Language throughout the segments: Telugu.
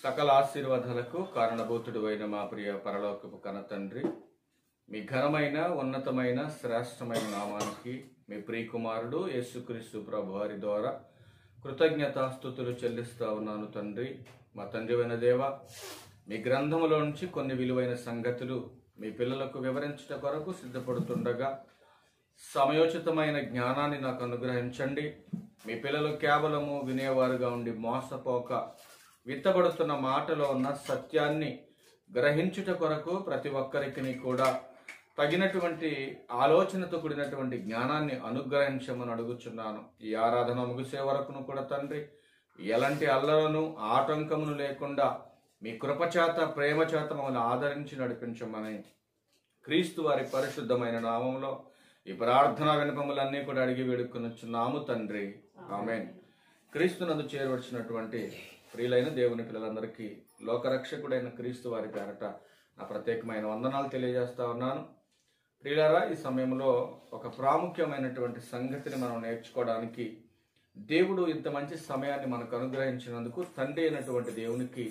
సకల ఆశీర్వాదాలకు కారణభూతుడు అయిన మా ప్రియ పరలోకపు కన్న తండ్రి, మీ ఘనమైన ఉన్నతమైన శ్రేష్టమైన నామానికి మీ ప్రియకుమారుడు యేసుక్రీస్తు ప్రభు వారి ద్వారా కృతజ్ఞతాస్తుతులు చెల్లిస్తా ఉన్నాను తండ్రి. మా తండ్రివైన దేవ, మీ గ్రంథములో నుంచి కొన్ని విలువైన సంగతులు మీ పిల్లలకు వివరించట కొరకు సిద్ధపడుతుండగా సమయోచితమైన జ్ఞానాన్ని నాకు అనుగ్రహించండి. మీ పిల్లలు కేవలము వినేవారుగా ఉండి మోసపోక విత్తబడుతున్న మాటలో ఉన్న సత్యాన్ని గ్రహించుట కొరకు ప్రతి ఒక్కరికి కూడా తగినటువంటి ఆలోచనతో కూడినటువంటి జ్ఞానాన్ని అనుగ్రహించమని అడుగుచున్నాను. ఈ ఆరాధన ముగిసే వరకును కూడా తండ్రి, ఎలాంటి అల్లలను ఆటంకమును లేకుండా మీ కృపచేత ప్రేమ చేత మమ్మల్ని ఆదరించి నడిపించమని క్రీస్తు వారి పరిశుద్ధమైన నామంలో ఈ ప్రార్థనా విన్నపములన్నీ కూడా అడిగి వేడుకొనుచున్నాము తండ్రి, ఆమేన్. క్రీస్తునందు చేరవచ్చినటువంటి ప్రియులైన దేవుని పిల్లలందరికీ లోకరక్షకుడైన క్రీస్తు వారి పేరట నా ప్రత్యేకమైన వందనాలు తెలియజేస్తా ఉన్నాను. ప్రియులారా, ఈ సమయంలో ఒక ప్రాముఖ్యమైనటువంటి సంగతిని మనం నేర్చుకోవడానికి దేవుడు ఇంత మంచి సమయాన్ని మనకు అనుగ్రహించినందుకు తండ్రి అయినటువంటి దేవునికి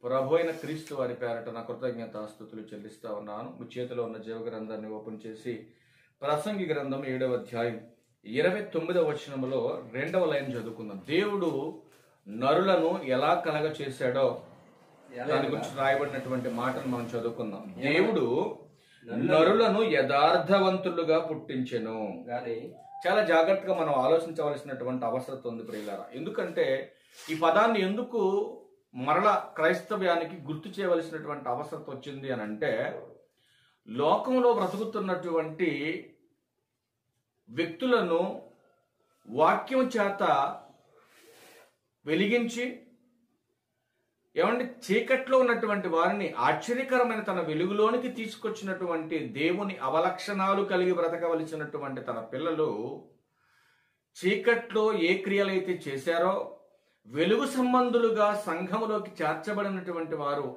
ప్రభు అయిన క్రీస్తు వారి పేరట నా కృతజ్ఞతాస్తుతులు చెల్లిస్తా ఉన్నాను. మీ చేతిలో ఉన్న జీవ గ్రంథాన్ని ఓపెన్ చేసి ప్రసంగి గ్రంథం 7వ అధ్యాయం 29వ వచనములో 2వ లైన్ చదువుకుందాం. దేవుడు నరులను ఎలా కలగ చేశాడో దాని గురించి రాయబడినటువంటి మాటను మనం చదువుకుందాం. దేవుడు నరులను యథార్థవంతులుగా పుట్టించెను. చాలా జాగ్రత్తగా మనం ఆలోచించవలసినటువంటి అవసరం ఉంది ప్రియులారా. ఎందుకంటే ఈ పదాన్ని ఎందుకు మరలా క్రైస్తవ్యానికి గుర్తు చేయవలసినటువంటి అవసరం వచ్చింది అని అంటే, లోకంలో బ్రతుకుతున్నటువంటి వ్యక్తులను వాక్యం చేత వెలిగించి చీకట్లో ఉన్నటువంటి వారిని ఆశ్చర్యకరమైన తన వెలుగులోనికి తీసుకొచ్చినటువంటి దేవుని అవలక్షణాలు కలిగి బ్రతకవలసినటువంటి తన పిల్లలు చీకట్లో ఏ క్రియలైతే చేశారో వెలుగు సంబంధులుగా సంఘములోకి చేర్చబడినటువంటి వారు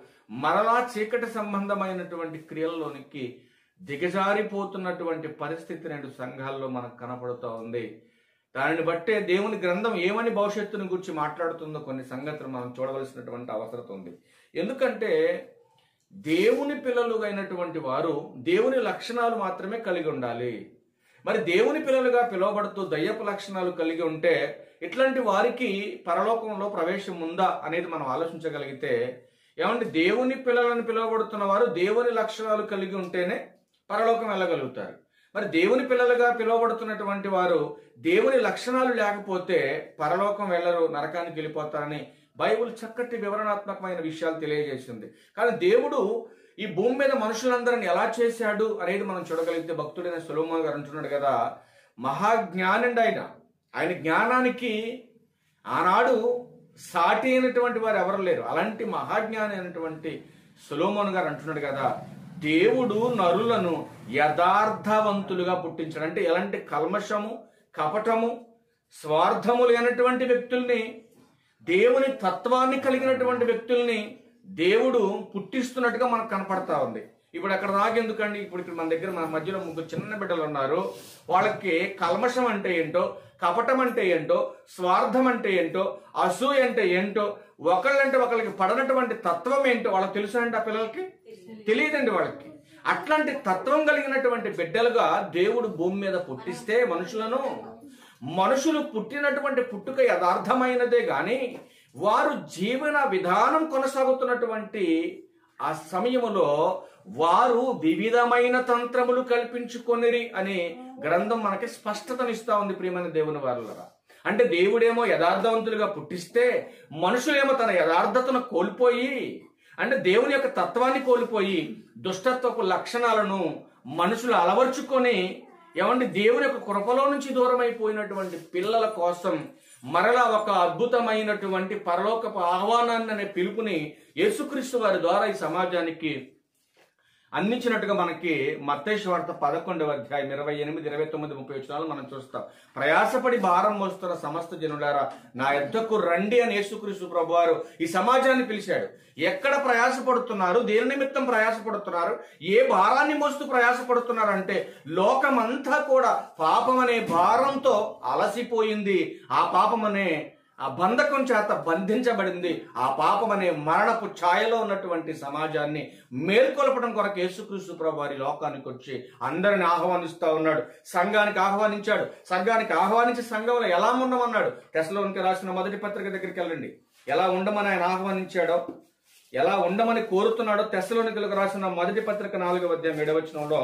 మరలా చీకటి సంబంధమైనటువంటి క్రియలలోనికి దిగజారిపోతున్నటువంటి పరిస్థితి నేడు సంఘాల్లో మనకు కనపడుతూ ఉంది. దానిని బట్టే దేవుని గ్రంథం ఏమని భవిష్యత్తుని గురించి మాట్లాడుతుందో కొన్ని సంగతులు మనం చూడవలసినటువంటి అవసరం ఉంది. ఎందుకంటే దేవుని పిల్లలుగా అయినటువంటి వారు దేవుని లక్షణాలు మాత్రమే కలిగి ఉండాలి. మరి దేవుని పిల్లలుగా పిలువబడుతూ దయ్యపు లక్షణాలు కలిగి ఉంటే ఇట్లాంటి వారికి పరలోకంలో ప్రవేశం ఉందా అనేది మనం ఆలోచించగలిగితే, దేవుని పిల్లలను పిలువబడుతున్న వారు దేవుని లక్షణాలు కలిగి ఉంటేనే పరలోకం వెళ్ళగలుగుతారు. మరి దేవుని పిల్లలుగా పిలువబడుతున్నటువంటి వారు దేవుని లక్షణాలు లేకపోతే పరలోకం వెళ్ళరు, నరకానికి వెళ్ళిపోతారని బైబిల్ చక్కటి వివరణాత్మకమైన విషయాలు తెలియజేసింది. కానీ దేవుడు ఈ భూమి మీద మనుషులందరిని ఎలా చేశాడు అనేది మనం చూడగలిగితే, భక్తుడైన సొలొమోను గారు అంటున్నాడు కదా, మహాజ్ఞానండి ఆయన జ్ఞానానికి ఆనాడు సాటి అయినటువంటి వారు ఎవరు లేరు. అలాంటి మహాజ్ఞాని అయినటువంటి సొలొమోను గారు అంటున్నాడు కదా, దేవుడు నరులను యథార్థవంతులుగా పుట్టించాడు. అంటే ఎలాంటి కల్మషము, కపటము, స్వార్థము లేనటువంటి వ్యక్తుల్ని, దేవుని తత్వాన్ని కలిగినటువంటి వ్యక్తుల్ని దేవుడు పుట్టిస్తున్నట్టుగా మనకు కనపడతా ఉంది. ఇప్పుడు అక్కడ రాగెందుకండి, ఇప్పుడు మన దగ్గర మన మధ్యలో 3 చిన్న బిడ్డలు ఉన్నారు. వాళ్ళకి కల్మషం అంటే ఏంటో, కపటం అంటే ఏంటో, స్వార్థం అంటే ఏంటో, అసూయ అంటే ఏంటో, ఒకళ్ళంటే ఒకళ్ళకి పడనటువంటి తత్వం ఏంటో వాళ్ళకి తెలుసా అండి? ఆ పిల్లలకి తెలియదండి వాళ్ళకి. అట్లాంటి తత్వం కలిగినటువంటి బిడ్డలుగా దేవుడు భూమి మీద పుట్టిస్తే మనుషులు పుట్టినటువంటి పుట్టుక యథార్థమైనదే గాని వారు జీవన విధానం కొనసాగుతున్నటువంటి ఆ సమయములో వారు వివిధమైన తంత్రములు కల్పించుకొనిరి అని గ్రంథం మనకి స్పష్టతనిస్తా ఉంది. ప్రియమైన దేవుని వారులారా, అంటే దేవుడేమో యథార్థవంతులుగా పుట్టిస్తే మనుషులేమో తన యథార్థతను కోల్పోయి, అంటే దేవుని యొక్క తత్వాన్ని కోల్పోయి దుష్టత్వపు లక్షణాలను మనుషులు అలవర్చుకొని దేవుని యొక్క కృపలో నుంచి దూరం అయిపోయినటువంటి పిల్లల కోసం మరలా ఒక అద్భుతమైనటువంటి పరలోకపు ఆహ్వానాన్ని అనే పిలుపుని యేసుక్రీస్తు వారి ద్వారా ఈ సమాజానికి అందించినట్టుగా మనకి మత్తయి సువార్త 11వ అధ్యాయం 28, 29, 30 వచనాలు మనం చూస్తాం. ప్రయాసపడి భారం మోస్తున్న సమస్త జనులారా నా యొద్దకు రండి అని యేసుక్రీస్తు ప్రభువారు ఈ సమాజాన్ని పిలిచాడు. ఎక్కడ ప్రయాసపడుతున్నారు, దేని నిమిత్తం ప్రయాసపడుతున్నారు, ఏ భారాన్ని మోస్తూ ప్రయాసపడుతున్నారు అంటే లోకమంతా కూడా పాపం అనే భారంతో అలసిపోయింది. ఆ పాపం అనే ఆ బంధకం చేత బంధించబడింది. ఆ పాపం అనే మరణపు ఛాయలో ఉన్నటువంటి సమాజాన్ని మేల్కొల్పడం కొరకు యేసుక్రీస్తు ప్రభువు వారి లోకానికి వచ్చి అందరిని ఆహ్వానిస్తూ ఉన్నాడు. సంఘానికి ఆహ్వానించాడు. సంఘానికి ఆహ్వానించి సంఘంలో ఎలా ఉండమన్నాడు. తెస్సలోనికీయులకు రాసిన మొదటి పత్రిక దగ్గరికి వెళ్ళండి. ఎలా ఉండమని ఆయన ఆహ్వానించాడో, ఎలా ఉండమని కోరుతున్నాడో తెస్సలోనికీయులకు రాసిన మొదటి పత్రిక 4వ అధ్యాయం 7వ వచనంలో,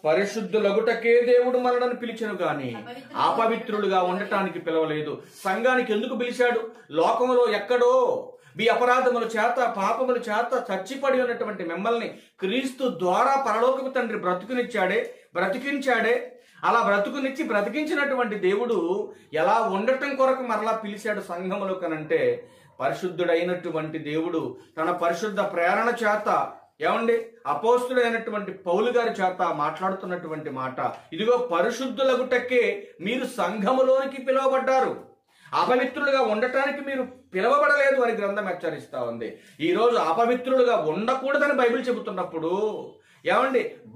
పరిశుద్ధులగుటకే దేవుడు మనలను పిలిచెను గాని అపవిత్రులుగా ఉండటానికి పిలవలేదు. సంఘానికి ఎందుకు పిలిచాడు? లోకంలో ఎక్కడో మీ అపరాధముల చేత పాపముల చేత చచ్చిపడి ఉన్నటువంటి మిమ్మల్ని క్రీస్తు ద్వారా పరలోకపు తండ్రి బ్రతికించాడే. అలా బ్రతికించినటువంటి దేవుడు ఎలా ఉండటం కొరకు మరలా పిలిచాడు సంఘములో కనంటే, పరిశుద్ధుడైనటువంటి దేవుడు తన పరిశుద్ధ ప్రేరణ చేత అపోస్తుడైనటువంటి పౌలు గారి చేత మాట్లాడుతున్నటువంటి మాట, ఇదిగో పరిశుద్ధులగుటకే మీరు సంఘములోనికి పిలువబడ్డారు, అపవిత్రులుగా ఉండటానికి మీరు పిలువబడలేదు అని గ్రంథం హెచ్చరిస్తా ఉంది. ఈరోజు అపవిత్రులుగా ఉండకూడదని బైబిల్ చెబుతున్నప్పుడు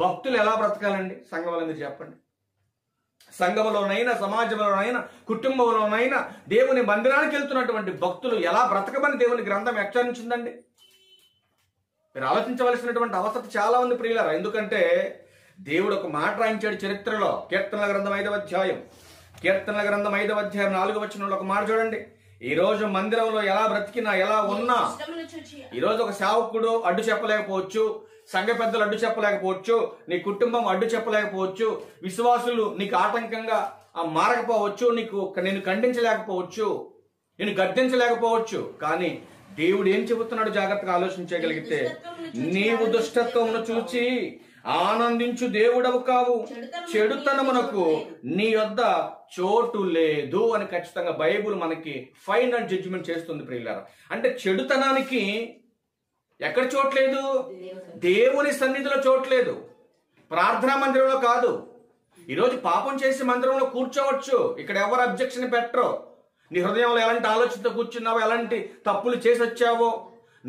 భక్తులు ఎలా బ్రతకాలండి? సంఘంలో మీరు చెప్పండి. సంఘంలోనైనా, సమాజంలోనైనా, కుటుంబంలోనైనా దేవుని మందిరానికి వెళ్తున్నటువంటి భక్తులు ఎలా బ్రతకమని దేవుని గ్రంథం హెచ్చరించిందండి. మీరు ఆలోచించవలసినటువంటి అవసరం చాలా ఉంది ప్రియులారా. ఎందుకంటే దేవుడు ఒక మాట రాయించాడు చరిత్రలో. కీర్తనల గ్రంథం 5వ అధ్యాయం 4వ వచనంలో ఒక మాట చూడండి. ఈ రోజు మందిరంలో ఎలా బ్రతికినా, ఎలా ఉన్నా, ఈరోజు ఒక సేవకుడు అడ్డు చెప్పలేకపోవచ్చు, సంఘ పెద్దలు అడ్డు చెప్పలేకపోవచ్చు, నీ కుటుంబం అడ్డు చెప్పలేకపోవచ్చు, విశ్వాసులు నీకు ఆటంకంగా మారకపోవచ్చు, నేను ఖండించలేకపోవచ్చు, నేను గద్దించలేకపోవచ్చు. కానీ దేవుడు ఏం చెబుతున్నాడు జాగ్రత్తగా ఆలోచించగలిగితే, నీవు దుష్టత్వమును చూచి ఆనందించు దేవుడవు కావు, చెడుతనమునకు నీ యొద్ద చోటు లేదు అని ఖచ్చితంగా బైబుల్ మనకి ఫైనల్ జడ్జిమెంట్ చేస్తుంది ప్రియులారా. అంటే చెడుతనానికి ఎక్కడ చోట్లేదు? దేవుని సన్నిధిలో చోట్లేదు, ప్రార్థనా మందిరంలో కాదు. ఈరోజు పాపం చేసి మందిరంలో కూర్చోవచ్చు, ఇక్కడ ఎవరు అబ్జెక్షన్ పెట్టరు. నీ హృదయంలో ఎలాంటి ఆలోచనతో కూర్చున్నావో, ఎలాంటి తప్పులు చేసి వచ్చావో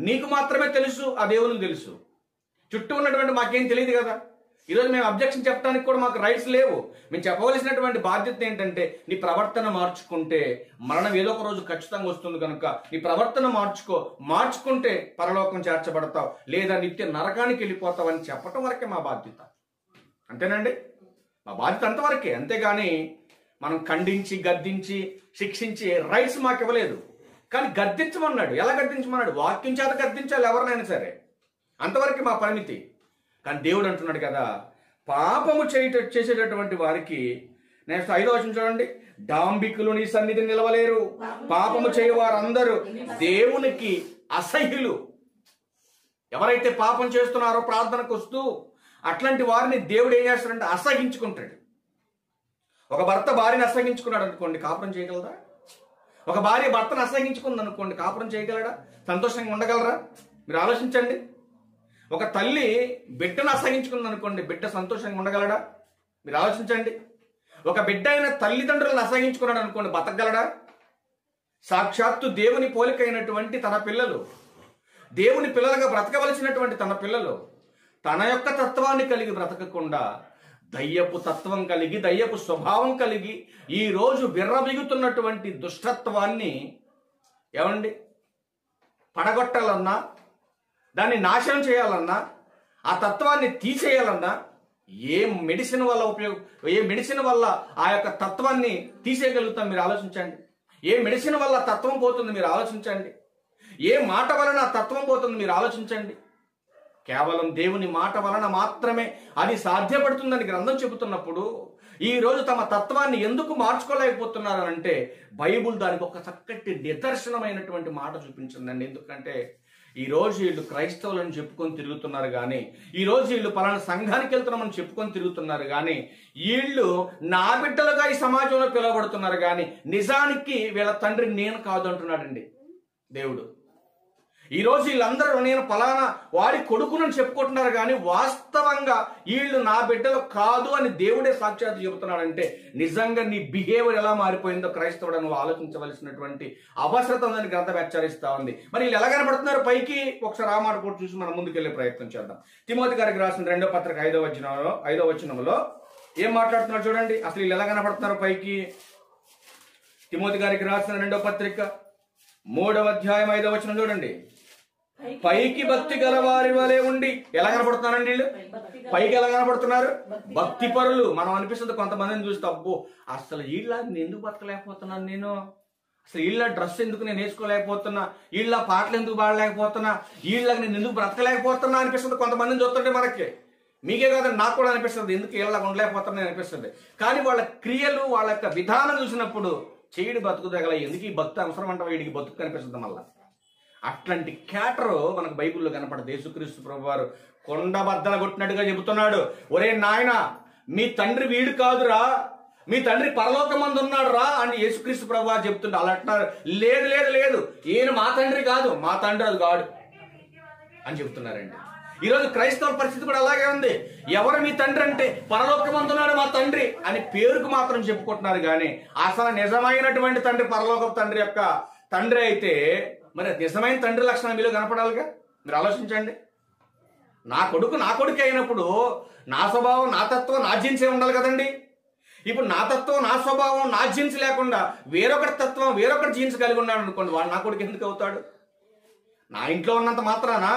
నీకు మాత్రమే తెలుసు, ఆ దేవునికి తెలుసు. చుట్టూ ఉన్నటువంటి మాకేం తెలియదు కదా. ఈరోజు మేము అబ్జెక్షన్ చెప్పడానికి కూడా మాకు రైట్స్ లేవు. మేము చెప్పవలసినటువంటి బాధ్యత ఏంటంటే, నీ ప్రవర్తన మార్చుకుంటే మరణం ఏదో ఒక రోజు ఖచ్చితంగా వస్తుంది కనుక నీ ప్రవర్తన మార్చుకుంటే పరలోకం చేర్చబడతావు, లేదా నిత్య నరకానికి వెళ్ళిపోతావు అని చెప్పటం వరకే మా బాధ్యత. అంతేనండి, మా బాధ్యత అంతవరకే. అంతేగాని మనం ఖండించి, గద్దించి, శిక్షించి రైట్స్ మాకు ఇవ్వలేదు. కానీ గద్దించమన్నాడు. ఎలా గద్దించమన్నాడు? వాక్యం చేత గద్దించాలి ఎవరినైనా సరే, అంతవరకు మా పరిమితి. కానీ దేవుడు అంటున్నాడు కదా, పాపము చేసేటటువంటి వారికి, నెక్స్ట్ 5వ వచనం చూడండి, డాంబికులు నీ సన్నిధిని నిలవలేరు, పాపము చేయవారందరూ దేవునికి అసహ్యులు. ఎవరైతే పాపం చేస్తున్నారో ప్రార్థనకు వస్తూ, అట్లాంటి వారిని దేవుడు ఏం చేస్తాడంటే అసహించుకుంటాడు. ఒక భర్త భార్యని అసహించుకున్నాడు అనుకోండి, కాపురం చేయగలరా? ఒక భార్య భర్తను అసహించుకుంది అనుకోండి, కాపురం చేయగలరా? సంతోషంగా ఉండగలరా? మీరు ఆలోచించండి. ఒక తల్లి బిడ్డను అసహించుకుంది అనుకోండి, బిడ్డ సంతోషంగా ఉండగలడా? మీరు ఆలోచించండి. ఒక బిడ్డ అయిన తల్లిదండ్రులను అసహించుకున్నాడు అనుకోండి, బతకగలడా? సాక్షాత్తు దేవుని పోలికైనటువంటి తన పిల్లలు, దేవుని పిల్లలుగా బ్రతకవలసినటువంటి తన పిల్లలు తన యొక్క తత్వాన్ని కలిగి బ్రతకకుండా దయ్యపు తత్వం కలిగి, దయ్యపు స్వభావం కలిగి ఈ రోజు విర్రబిగుతున్నటువంటి దుష్టత్వాన్ని పడగొట్టాలన్నా, దాన్ని నాశనం చేయాలన్నా, ఆ తత్వాన్ని తీసేయాలన్నా ఏ మెడిసిన్ వల్ల ఆ యొక్క తత్వాన్ని తీసేయగలుగుతాం? మీరు ఆలోచించండి. ఏ మెడిసిన్ వల్ల తత్వం పోతుంది? మీరు ఆలోచించండి. ఏ మాట వలన ఆ తత్వం పోతుంది? మీరు ఆలోచించండి. కేవలం దేవుని మాట వలన మాత్రమే అది సాధ్యపడుతుందని గ్రంథం చెబుతున్నప్పుడు ఈ రోజు తమ తత్వాన్ని ఎందుకు మార్చుకోలేకపోతున్నారంటే, బైబుల్ దానికి ఒక చక్కటి నిదర్శనమైనటువంటి మాట చూపించిందండి. ఎందుకంటే ఈ రోజు వీళ్ళు క్రైస్తవులని చెప్పుకొని తిరుగుతున్నారు కానీ, ఈ రోజు వీళ్ళు పలానా సంఘానికి వెళ్తున్నామని చెప్పుకొని తిరుగుతున్నారు కానీ, వీళ్ళు నా బిడ్డలుగా ఈ సమాజంలో పిలువబడుతున్నారు కానీ, నిజానికి వీళ్ళ తండ్రి నేను కాదు అంటున్నాడండి దేవుడు. ఈ రోజు వీళ్ళందరూ నేను పలానా వాడి కొడుకునని చెప్పుకుంటున్నారు కానీ, వాస్తవంగా వీళ్ళు నా బిడ్డలు కాదు అని దేవుడే సాక్షాత్తు చెబుతున్నాడంటే, నిజంగా నీ బిహేవియర్ ఎలా మారిపోయిందో క్రైస్తవుడు నువ్వు ఆలోచించవలసినటువంటి అవసరత ఉందని గ్రంథం హెచ్చరిస్తా ఉంది. మరి వీళ్ళు ఎలా కనబడుతున్నారు పైకి? ఒకసారి ఆ మాట కూడా చూసి మనం ముందుకెళ్లే ప్రయత్నం చేద్దాం. తిమోతి గారికి రాసిన 2వ పత్రిక 5వ వచనంలో ఏం మాట్లాడుతున్నారు చూడండి. అసలు వీళ్ళు ఎలా కనబడుతున్నారు పైకి? తిమోతి గారికి రాసిన 2వ పత్రిక 3వ అధ్యాయం 5వ వచనం చూడండి. పైకి భక్తి గల వారి వలె ఉండి, ఎలా కనపడుతున్నారండి వీళ్ళు? పైకి ఎలా కనపడుతున్నారు? భక్తి పరులు. మనం అనిపిస్తుంది కొంతమందిని చూస్తే, అబ్బో అసలు వీళ్ళ నేను ఎందుకు బతకలేకపోతున్నాను, నేను అసలు వీళ్ళ డ్రెస్ ఎందుకు నేను వేసుకోలేకపోతున్నా, వీళ్ళ పాటలు ఎందుకు పాడలేకపోతున్నా, వీళ్ళకి నేను ఎందుకు బ్రతకలేకపోతున్నా అనిపిస్తుంది కొంతమందిని చూస్తుంటే మనకి. మీకే కాదండి, నాకు కూడా అనిపిస్తుంది ఎందుకు వీళ్ళకి ఉండలేకపోతున్నా అనిపిస్తుంది. కానీ వాళ్ళ క్రియలు, వాళ్ళ యొక్క విధానం చూసినప్పుడు చేయడు బతుకు తగల, ఎందుకు ఈ భక్తి అవసరం అంటే వీడికి బతుకు కనిపిస్తుంది. మళ్ళా అట్లాంటి క్యాటరు మనకు బైబిల్లో కనపడదు. యేసుక్రీస్తు ప్రభువారు కొండ బద్దల కొట్టినట్టుగా చెబుతున్నాడు, ఒరే నాయన మీ తండ్రి వీడు కాదురా, మీ తండ్రి పరలోకమందు ఉన్నాడు రా అని యేసుక్రీస్తు ప్రభువారు చెప్తుంటే అలా అంటున్నారు. లేదు లేదు లేదు, ఈయన మా తండ్రి కాదు, మా తండ్రి అది కాడు అని చెబుతున్నారండి. ఈరోజు క్రైస్తవుల పరిస్థితి కూడా అలాగే ఉంది. ఎవరు మీ తండ్రి అంటే పరలోకమందున్నాడు మా తండ్రి అని పేరుకు మాత్రం చెప్పుకుంటున్నారు. కానీ అసలు నిజమైనటువంటి తండ్రి పరలోకపు తండ్రి యొక్క తండ్రి అయితే మరి నిజమైన తండ్రి లక్షణం మీలో కనపడాలిగా. మీరు ఆలోచించండి. నా కొడుకు అయినప్పుడు నా స్వభావం, నా తత్వం, నా జీన్సే ఉండాలి కదండి. ఇప్పుడు నా తత్వం, నా స్వభావం, నా జీన్స్ లేకుండా వేరొకటి తత్వం, వేరొకటి జీన్స్ కలిగి ఉన్నాడు అనుకోండి, వాడు నా కొడుకు ఎందుకు అవుతాడు? నా ఇంట్లో ఉన్నంత మాత్రాన,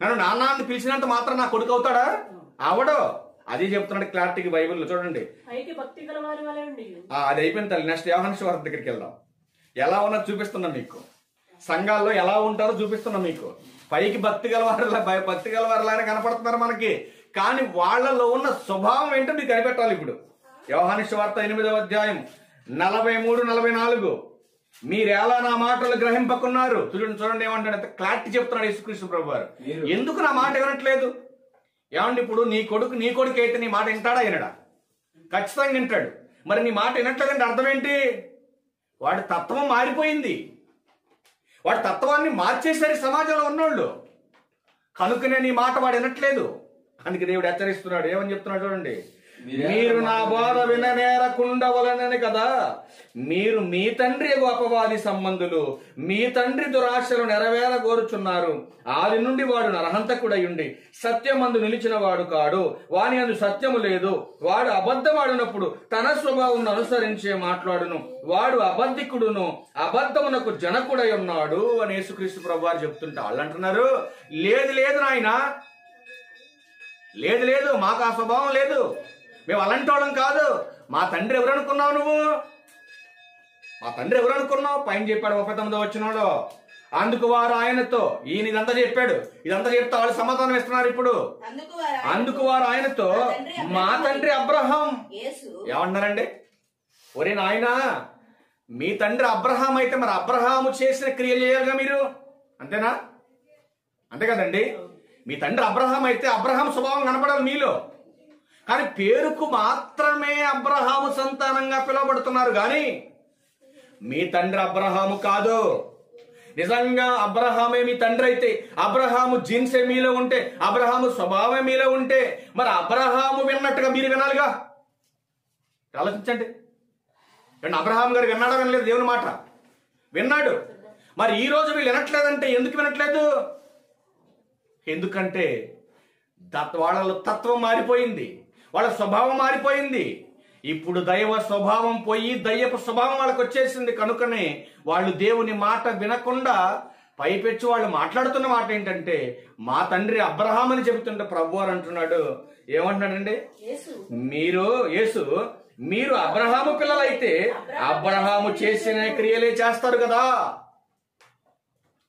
నన్ను నాన్న అని పిలిచినంత మాత్రం నా కొడుకు అవుతాడా? అవడో. అదే చెప్తున్నాడు క్లారిటీకి బైబిల్లో చూడండి. అది అయిపోయిన తల్లి. నెక్స్ట్ యోహాను సువార్త దగ్గరికి వెళ్దాం. ఎలా ఉన్నది చూపిస్తున్నాం మీకు. సంఘాల్లో ఎలా ఉంటారో చూపిస్తున్నాం మీకు. పైకి భక్తి గలవారిలానే కనపడుతున్నారు మనకి, కానీ వాళ్ళలో ఉన్న స్వభావం ఏంటో మీకు కనిపెట్టాలి. ఇప్పుడు యోహాను సువార్త 8వ అధ్యాయం 43, 44 మీరెలా నా మాటలు గ్రహింపకున్నారు. చూడండి ఏమంటాడు, క్లారిటీ చెప్తున్నాడు యేసుక్రీస్తు ప్రభువారు. ఎందుకు నా మాట వినట్లేదు? ఏమండి ఇప్పుడు నీ కొడుకు అయితే నీ మాట వింటాడా వినడా? ఖచ్చితంగా వింటాడు. మరి నీ మాట వినట్లేదంటే అర్థం ఏంటి? వాడి తత్వం మారిపోయింది. వాడి తత్వాన్ని మార్చేశారు సమాజంలో ఉన్నోళ్ళు. కనుకనే నీ మాట వాడు వినట్లేదు. అందుకే దేవుడు హెచ్చరిస్తున్నాడు. ఏమని చెప్తున్నాడు చూడండి. మీరు నా బోధ విననేరకుండవలనని కదా మీరు మీ తండ్రి అపవాది సంబంధులు, మీ తండ్రి దురాశలు నెరవేర కోరుచున్నారు. ఆది నుండి వాడు నరహంతకుడయుండి సత్యమందు నిలిచిన వాడు కాడు, వాని అందు సత్యము లేదు. వాడు అబద్ధమాడినప్పుడు తన స్వభావం అనుసరించే మాట్లాడును. వాడు అబద్ధికుడును, అబద్ధమునకు జనకుడై ఉన్నాడు అని యేసుక్రీస్తు ప్రభువారు చెప్తుంటే వాళ్ళు అంటున్నారు, లేదు లేదు నాయనా, లేదు లేదు, మాకు ఆ స్వభావం లేదు, మేము అలాంటి వాళ్ళం కాదు. మా తండ్రి ఎవరు అనుకున్నావు నువ్వు? మా తండ్రి ఎవరు అనుకున్నావు? పైన చెప్పాడు 39వ వచనంలో. అందుకు వారు ఆయనతో, ఈయన ఇదంతా చెప్పాడు, ఇదంతా చెప్తా వాళ్ళు సమాధానం ఇస్తున్నారు. ఇప్పుడు అందుకు వారు ఆయనతో, మా తండ్రి అబ్రహాం. ఏమన్నారండి? ఒరే నాయనా, మీ తండ్రి అబ్రహాం అయితే మరి అబ్రహాము చేసిన క్రియలు చేయాలిగా మీరు, అంతేనా? అంతే కదండి. మీ తండ్రి అబ్రహాం అయితే అబ్రహాం స్వభావం కనపడాలి మీలో. కానీ పేరుకు మాత్రమే అబ్రహాము సంతానంగా పిలువబడుతున్నారు. కానీ మీ తండ్రి అబ్రహాము కాదు. నిజంగా అబ్రహామే మీ తండ్రి అయితే, అబ్రహాము జీన్సే మీలో ఉంటే, అబ్రహాము స్వభావమే మీలో ఉంటే, మరి అబ్రహాము విన్నట్టుగా మీరు వినాలిగా. ఆలోచించండి. అబ్రహాం గారు విన్నాడా వినలేదు? దేవుని మాట విన్నాడు. మరి ఈ రోజు వీళ్ళు వినట్లేదంటే ఎందుకు వినట్లేదు? ఎందుకంటే వాళ్ళ తత్వం మారిపోయింది, వాళ్ళ స్వభావం మారిపోయింది. ఇప్పుడు దైవ స్వభావం పోయి దయ్యపు స్వభావం వాళ్ళకి వచ్చేసింది. కనుకనే వాళ్ళు దేవుని మాట వినకుండా పైపెచ్చు వాళ్ళు మాట్లాడుతున్న మాట ఏంటంటే మా తండ్రి అబ్రహాం అని చెబుతుంటే ప్రభువారు అంటున్నాడు. ఏమంటున్నాడండి? మీరు అబ్రహాము పిల్లలైతే అబ్రహాము చేసిన క్రియలే చేస్తారు కదా.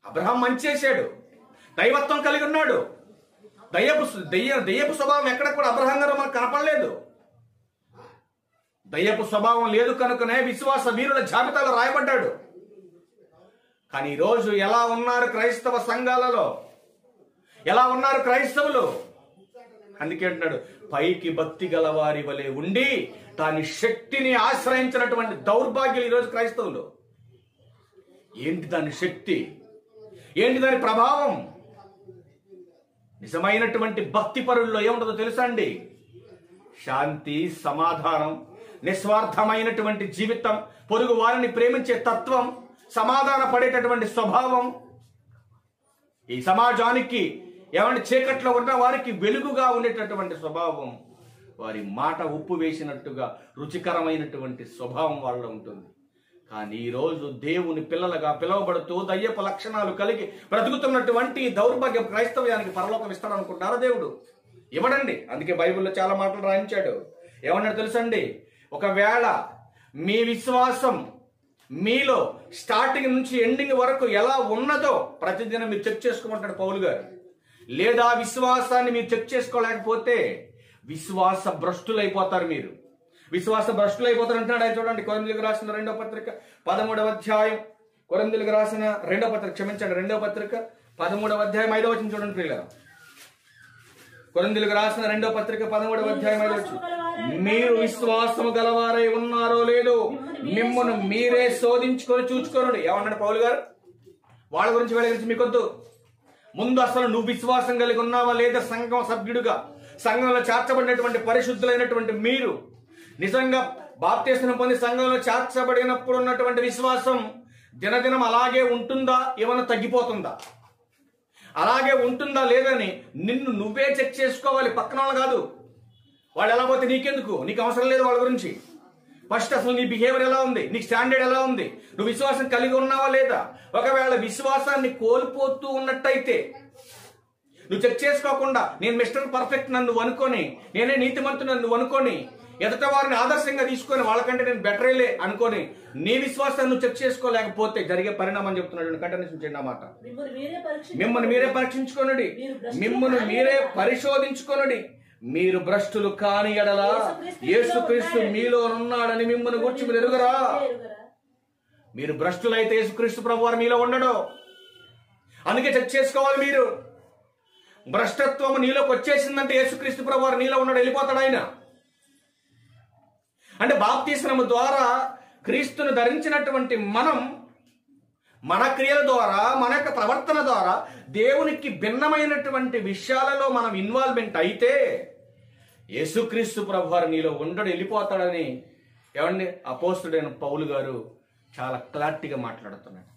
అబ్రహాం మంచి చేశాడు, దైవత్వం కలిగి ఉన్నాడు. దయ్యపు స్వభావం ఎక్కడ కూడా అబ్రహాం గారు మనకు కనపడలేదు. దయ్యపు స్వభావం లేదు కనుకనే విశ్వాస వీరుల జాబితాలో రాయబడ్డాడు. కానీ ఈరోజు ఎలా ఉన్నారు క్రైస్తవ సంఘాలలో, ఎలా ఉన్నారు క్రైస్తవులు? అందుకే అంటున్నాడు, పైకి భక్తి గలవారి వలె ఉండి దాని శక్తిని ఆశ్రయించినటువంటి దౌర్భాగ్యులు ఈరోజు క్రైస్తవులు. ఏంటి దాని శక్తి? ఏంటి దాని ప్రభావం? నిజమైనటువంటి భక్తి పరుల్లో ఏముంటుందో తెలుసా అండి? శాంతి, సమాధానం, నిస్వార్థమైనటువంటి జీవితం, పొరుగు వారిని ప్రేమించే తత్వం, సమాధాన పడేటటువంటి స్వభావం. ఈ సమాజానికి ఏమంటే చీకట్లో ఉన్న వారికి వెలుగుగా ఉండేటటువంటి స్వభావం, వారి మాట ఉప్పు వేసినట్టుగా రుచికరమైనటువంటి స్వభావం వాళ్ళలో ఉంటుంది. కానీ ఈరోజు దేవుని పిల్లలుగా పిలువబడుతూ దయ్యపు లక్షణాలు కలిగి బ్రతుకుతున్నటువంటి దౌర్భాగ్యం క్రైస్తవ్యానికి పరలోకం ఇస్తాడనుకుంటారా దేవుడు? ఇవ్వడండి. అందుకే బైబిల్లో చాలా మాటలు రాయించాడు. ఏమన్నాడు తెలుసండి? ఒకవేళ మీ విశ్వాసం మీలో స్టార్టింగ్ నుంచి ఎండింగ్ వరకు ఎలా ఉన్నదో ప్రతిదినం మీరు చెక్ చేసుకోమంటాడు పౌలు గారు. లేదా విశ్వాసాన్ని మీరు చెక్ చేసుకోలేకపోతే విశ్వాస భ్రష్టులైపోతారు. మీరు విశ్వాస భ్రష్టులైపోతారు అంటున్నాడు ఆయన. చూడండి, కొరింథీయులకు రాసిన 2వ పత్రిక 13వ అధ్యాయం, కొరింథీయులకు రాసిన 2వ పత్రిక, క్షమించండి 2వ పత్రిక 13వ అధ్యాయం 5వ వచనం చూడండి ప్రియులారా. కొరింథీయులకు రాసిన 2వ పత్రిక 13వ అధ్యాయం 5వ వచనం. మీరు విశ్వాసము గలవారై ఉన్నారో లేదో మిమ్మల్ని మీరే శోధించుకొని చూచుకోనండి. ఏమన్నాడు పౌలు గారు? వాళ్ళ గురించి వీళ్ళ గురించి మీకొద్దు. ముందు అసలు నువ్వు విశ్వాసం కలిగి ఉన్నావా లేదా? సంఘం సభ్యుడిగా సంఘంలో చేర్చబడినటువంటి పరిశుద్ధులైనటువంటి మీరు నిజంగా బాప్తిస్మం పొంది సంఘంలో చేర్చబడినప్పుడు ఉన్నటువంటి విశ్వాసం దినదినం అలాగే ఉంటుందా, ఏమైనా తగ్గిపోతుందా? అలాగే ఉంటుందా లేదని నిన్ను నువ్వే చెక్ చేసుకోవాలి, పక్కన వాళ్ళు కాదు. వాళ్ళు ఎలా పోతే నీకెందుకు? నీకు అవసరం లేదు వాళ్ళ గురించి. ఫస్ట్ అసలు నీ బిహేవియర్ ఎలా ఉంది, నీ స్టాండర్డ్ ఎలా ఉంది, నువ్వు విశ్వాసం కలిగి ఉన్నావా లేదా? ఒకవేళ విశ్వాసాన్ని కోల్పోతూ ఉన్నట్టయితే నువ్వు చెక్ చేసుకోకుండా నేను మిస్టర్ పర్ఫెక్ట్ నన్ను అనుకొని, నేనే నీతిమంతుడు నన్ను అనుకొని, ఎదుట వారిని ఆదర్శంగా తీసుకొని వాళ్ళకంటే నేను బెటరేలే అనుకొని నీ విశ్వాసాన్ని నువ్వు చెక్ చేసుకోలేకపోతే జరిగే పరిణామం చెప్తున్నాడు. కంటిన్యూషన్ చేయండి ఆ మాట. మిమ్మల్ని మీరే పరీక్షించుకోనండి, మిమ్మల్ని మీరే పరిశోధించుకోనండి. మీరు భ్రష్టులు కాని ఎడల యేసుక్రీస్తు మీలో ఉన్నాడని మిమ్మల్ని గురించి మీరు ఎరుగరా? మీరు భ్రష్టులైతే యేసుక్రీస్తు ప్రభువారు మీలో ఉండడు. అందుకే చెక్ చేసుకోవాలి. మీరు భ్రష్టత్వం నీలోకి వచ్చేసిందంటే యేసుక్రీస్తు ప్రభువారు నీలో ఉన్నాడు, వెళ్ళిపోతాడు ఆయన. అంటే బాప్తిస్మము ద్వారా క్రీస్తును ధరించినటువంటి మనం మన క్రియల ద్వారా, మన యొక్క ప్రవర్తన ద్వారా దేవునికి భిన్నమైనటువంటి విషయాలలో మనం ఇన్వాల్వ్మెంట్ అయితే యేసుక్రీస్తు ప్రభువారు నీలో ఉండడు, వెళ్ళిపోతాడని ఏమండి అపోస్తుడైన పౌలు గారు చాలా క్లారిటీగా మాట్లాడుతున్నాడు.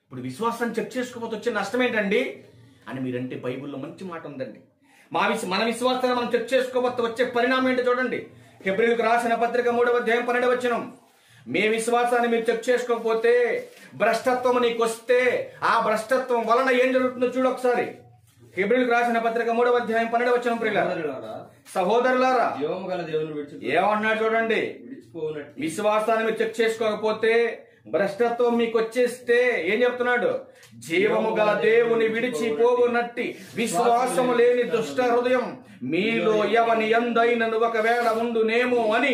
ఇప్పుడు విశ్వాసాన్ని చెక్ చేసుకోకపోతే వచ్చే నష్టం ఏంటండి అని మీరంటే బైబిల్లో మంచి మాట ఉందండి. మన విశ్వాసాన్ని మనం చెక్ చేసుకోకపోతే వచ్చే పరిణామం ఏంటో చూడండి. హెబ్రీయులకు రాసిన పత్రిక 3వ అధ్యాయం 12వ వచనం. మీ విశ్వాసాన్ని మీరు చెక్ చేసుకోకపోతే భ్రష్టత్వం నీకు వస్తే ఆ భ్రష్టత్వం వలన ఏం జరుగుతుందో చూడు ఒకసారి. హెబ్రీయులకు రాసిన పత్రిక 3వ అధ్యాయం 12వ వచనం. ప్రియులారా, సహోదరులారా, ఏమన్నాడు చూడండి. విశ్వాసాన్ని మీరు చెక్ చేసుకోకపోతే భ్రష్టత్వం మీకు వచ్చేస్తే ఏం చెప్తున్నాడు? జీవము గల దేవుని విడిచిపోవునట్టి విశ్వాసము లేని దుష్ట హృదయం మీలో ఎవని యందైనను ఒకవేళ ఉండునేమో అని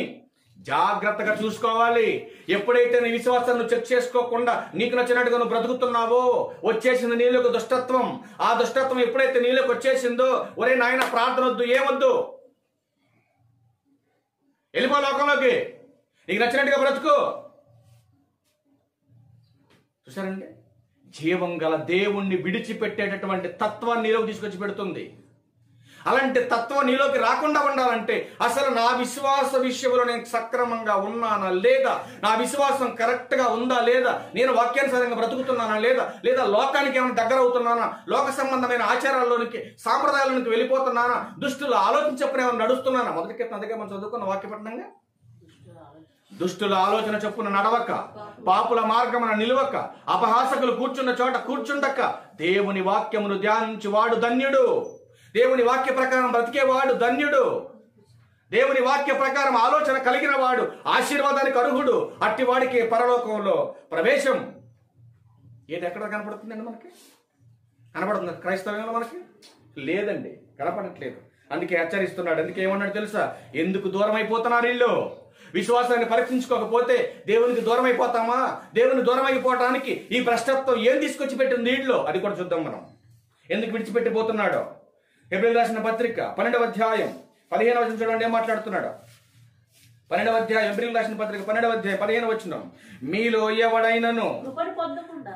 జాగ్రత్తగా చూసుకోవాలి. ఎప్పుడైతే నీ విశ్వాసాన్ని చెక్ చేసుకోకుండా నీకు నచ్చినట్టుగా నువ్వు బ్రతుకుతున్నావో వచ్చేసింది నీలోకి దుష్టత్వం. ఆ దుష్టత్వం ఎప్పుడైతే నీలోకి వచ్చేసిందో, ఒరే నాయన ప్రార్థన వద్దు, ఏమొద్దు, వెళ్ళిపో లోకంలోకి, నీకు నచ్చినట్టుగా బ్రతుకు. చూసారండి, జీవం గల దేవుణ్ణి విడిచిపెట్టేటటువంటి తత్వాన్ని నీలోకి తీసుకొచ్చి పెడుతుంది. అలాంటి తత్వం నీలోకి రాకుండా ఉండాలంటే అసలు నా విశ్వాస విషయంలో నేను సక్రమంగా ఉన్నానా లేదా, నా విశ్వాసం కరెక్ట్ గా ఉందా లేదా, నేను వాక్యానుసారంగా బ్రతుకుతున్నానా లేదా, లేదా లోకానికి ఏమైనా దగ్గర అవుతున్నానా, లోక సంబంధమైన ఆచారాల్లోనికి సాంప్రదాయాల్లోనికి వెళ్ళిపోతున్నానా, దుష్టులు ఆలోచించప్పుడు ఏమైనా నడుస్తున్నానా. మొదటి కీర్తన అందుకే మనం చదువుకున్న వాక్యపట్నంగా, దుష్టుల ఆలోచన చొప్పున నడవక, పాపుల మార్గమున నిలువక, అపహాసకులు కూర్చున్న చోట కూర్చుండక, దేవుని వాక్యమును ధ్యానించి వాడు ధన్యుడు. దేవుని వాక్య ప్రకారం బ్రతికేవాడు ధన్యుడు. దేవుని వాక్య ప్రకారం ఆలోచన కలిగిన వాడు ఆశీర్వాదానికి అర్హుడు. అట్టి వాడికి పరలోకంలో ప్రవేశం. ఏది ఎక్కడ కనపడుతుందండి మనకి? కనపడుతుంది క్రైస్తవ్యంలో మనకి? లేదండి, కనపడట్లేదు. అందుకే హెచ్చరిస్తున్నాడు. అందుకే ఏమన్నాడు తెలుసా? ఎందుకు దూరం అయిపోతున్నారు వీళ్ళు? విశ్వాసాన్ని పరీక్షించుకోకపోతే దేవునికి దూరం అయిపోతామా? దేవుని దూరం అయిపోవటానికి ఈ భ్రష్టత్వం ఏం తీసుకొచ్చి పెట్టింది వీటిలో, అది కూడా చూద్దాం మనం. ఎందుకు విడిచిపెట్టిపోతున్నాడో. హెబ్రీయులకు రాసిన పత్రిక 12వ అధ్యాయం 15వ వచనం చూడండి ఏం మాట్లాడుతున్నాడు. 12వ అధ్యాయం, హెబ్రీయులకు రాసిన పత్రిక 12వ అధ్యాయం 15వ వచనం. మీలో ఎవడైనను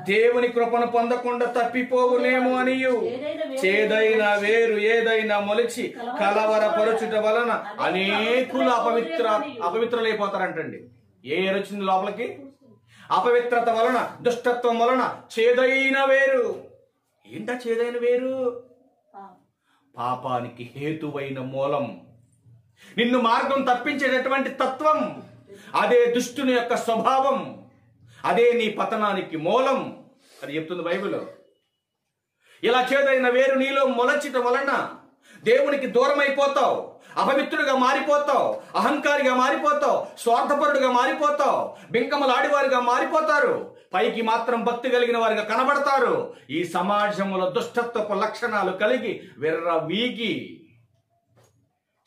దేవుని కృపను పొందకుండా తప్పిపోవునేమో అనియు చేదైన వేరు ఏదైనా మొలిచి కలవరపరచుట వలన అనేకులు అపవిత్రులైపోతారంటండి. ఏ వచ్చింది లోపలికి? అపవిత్రత వలన, దుష్టత్వం వలన చేదైన వేరు. ఏంటా చేదైన వేరు? పాపానికి హేతువైన మూలం, నిన్ను మార్గం తప్పించేటటువంటి తత్వం. అదే దుష్టుని యొక్క స్వభావం, అదే నీ పతనానికి మూలం అని చెప్తుంది బైబిల్. ఇలా చేదైన వేరు నీలో మొలచటం వలన దేవునికి దూరం అయిపోతావు, అపవిత్రుడిగా మారిపోతావు, అహంకారిగా మారిపోతావు, స్వార్థపరుడుగా మారిపోతావు, బింకములాడివారిగా మారిపోతారు, పైకి మాత్రం భక్తి కలిగిన వారిగా కనబడతారు. ఈ సమాజంలో దుష్టత్వపు లక్షణాలు కలిగి వీగి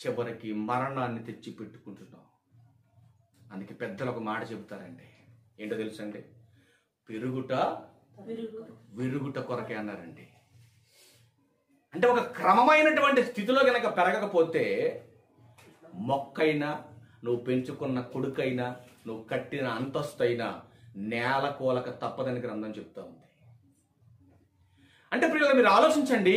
చివరికి మరణాన్ని తెచ్చి పెట్టుకుంటున్నాం. అందుకే పెద్దలు ఒక మాట చెబుతారండి, ఏంటో తెలుసండి, పెరుగుట విరుగుట కొరకే అన్నారండి. అంటే ఒక క్రమమైనటువంటి స్థితిలో గనక పెరగకపోతే మొక్కైనా, నువ్వు పెంచుకున్న కొడుకైనా, నువ్వు కట్టిన అంతస్తైనా నేల కూలక తప్పదని గ్రంథం చెప్తా ఉంది. అంటే ప్రియులు మీరు ఆలోచించండి,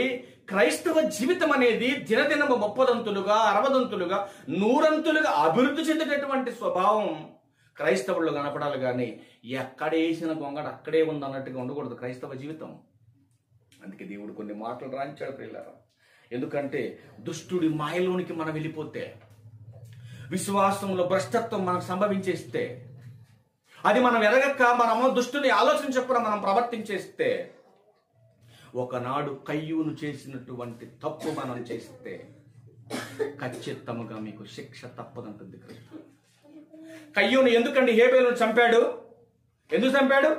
క్రైస్తవ జీవితం అనేది దినదినము 30దంతులుగా 60దంతులుగా 100ంతులుగా అభివృద్ధి చెందేటటువంటి స్వభావం క్రైస్తవుల్లో కనపడాలి. కానీ ఎక్కడేసిన గొంగడ అక్కడే ఉంది అన్నట్టుగా ఉండకూడదు క్రైస్తవ జీవితం. అందుకే దేవుడు కొన్ని మాటలు రాయించాడు ప్రియులారా. ఎందుకంటే దుష్టుడి మాయలోనికి మనం వెళ్ళిపోతే, విశ్వాసంలో భ్రష్టత్వం మనకు సంభవించేస్తే, అది మనం ఎరగక మనము దుష్టుని ఆలోచించకుండా మనం ప్రవర్తించేస్తే, ఒకనాడు కయ్యూను చేసినటువంటి తప్పు మనం చేస్తే ఖచ్చితంగా మీకు శిక్ష తప్పదంటుంది క్రీస్తు. కయ్యూను ఎందుకండి హేబేలును చంపాడు? ఎందుకు చంపాడు?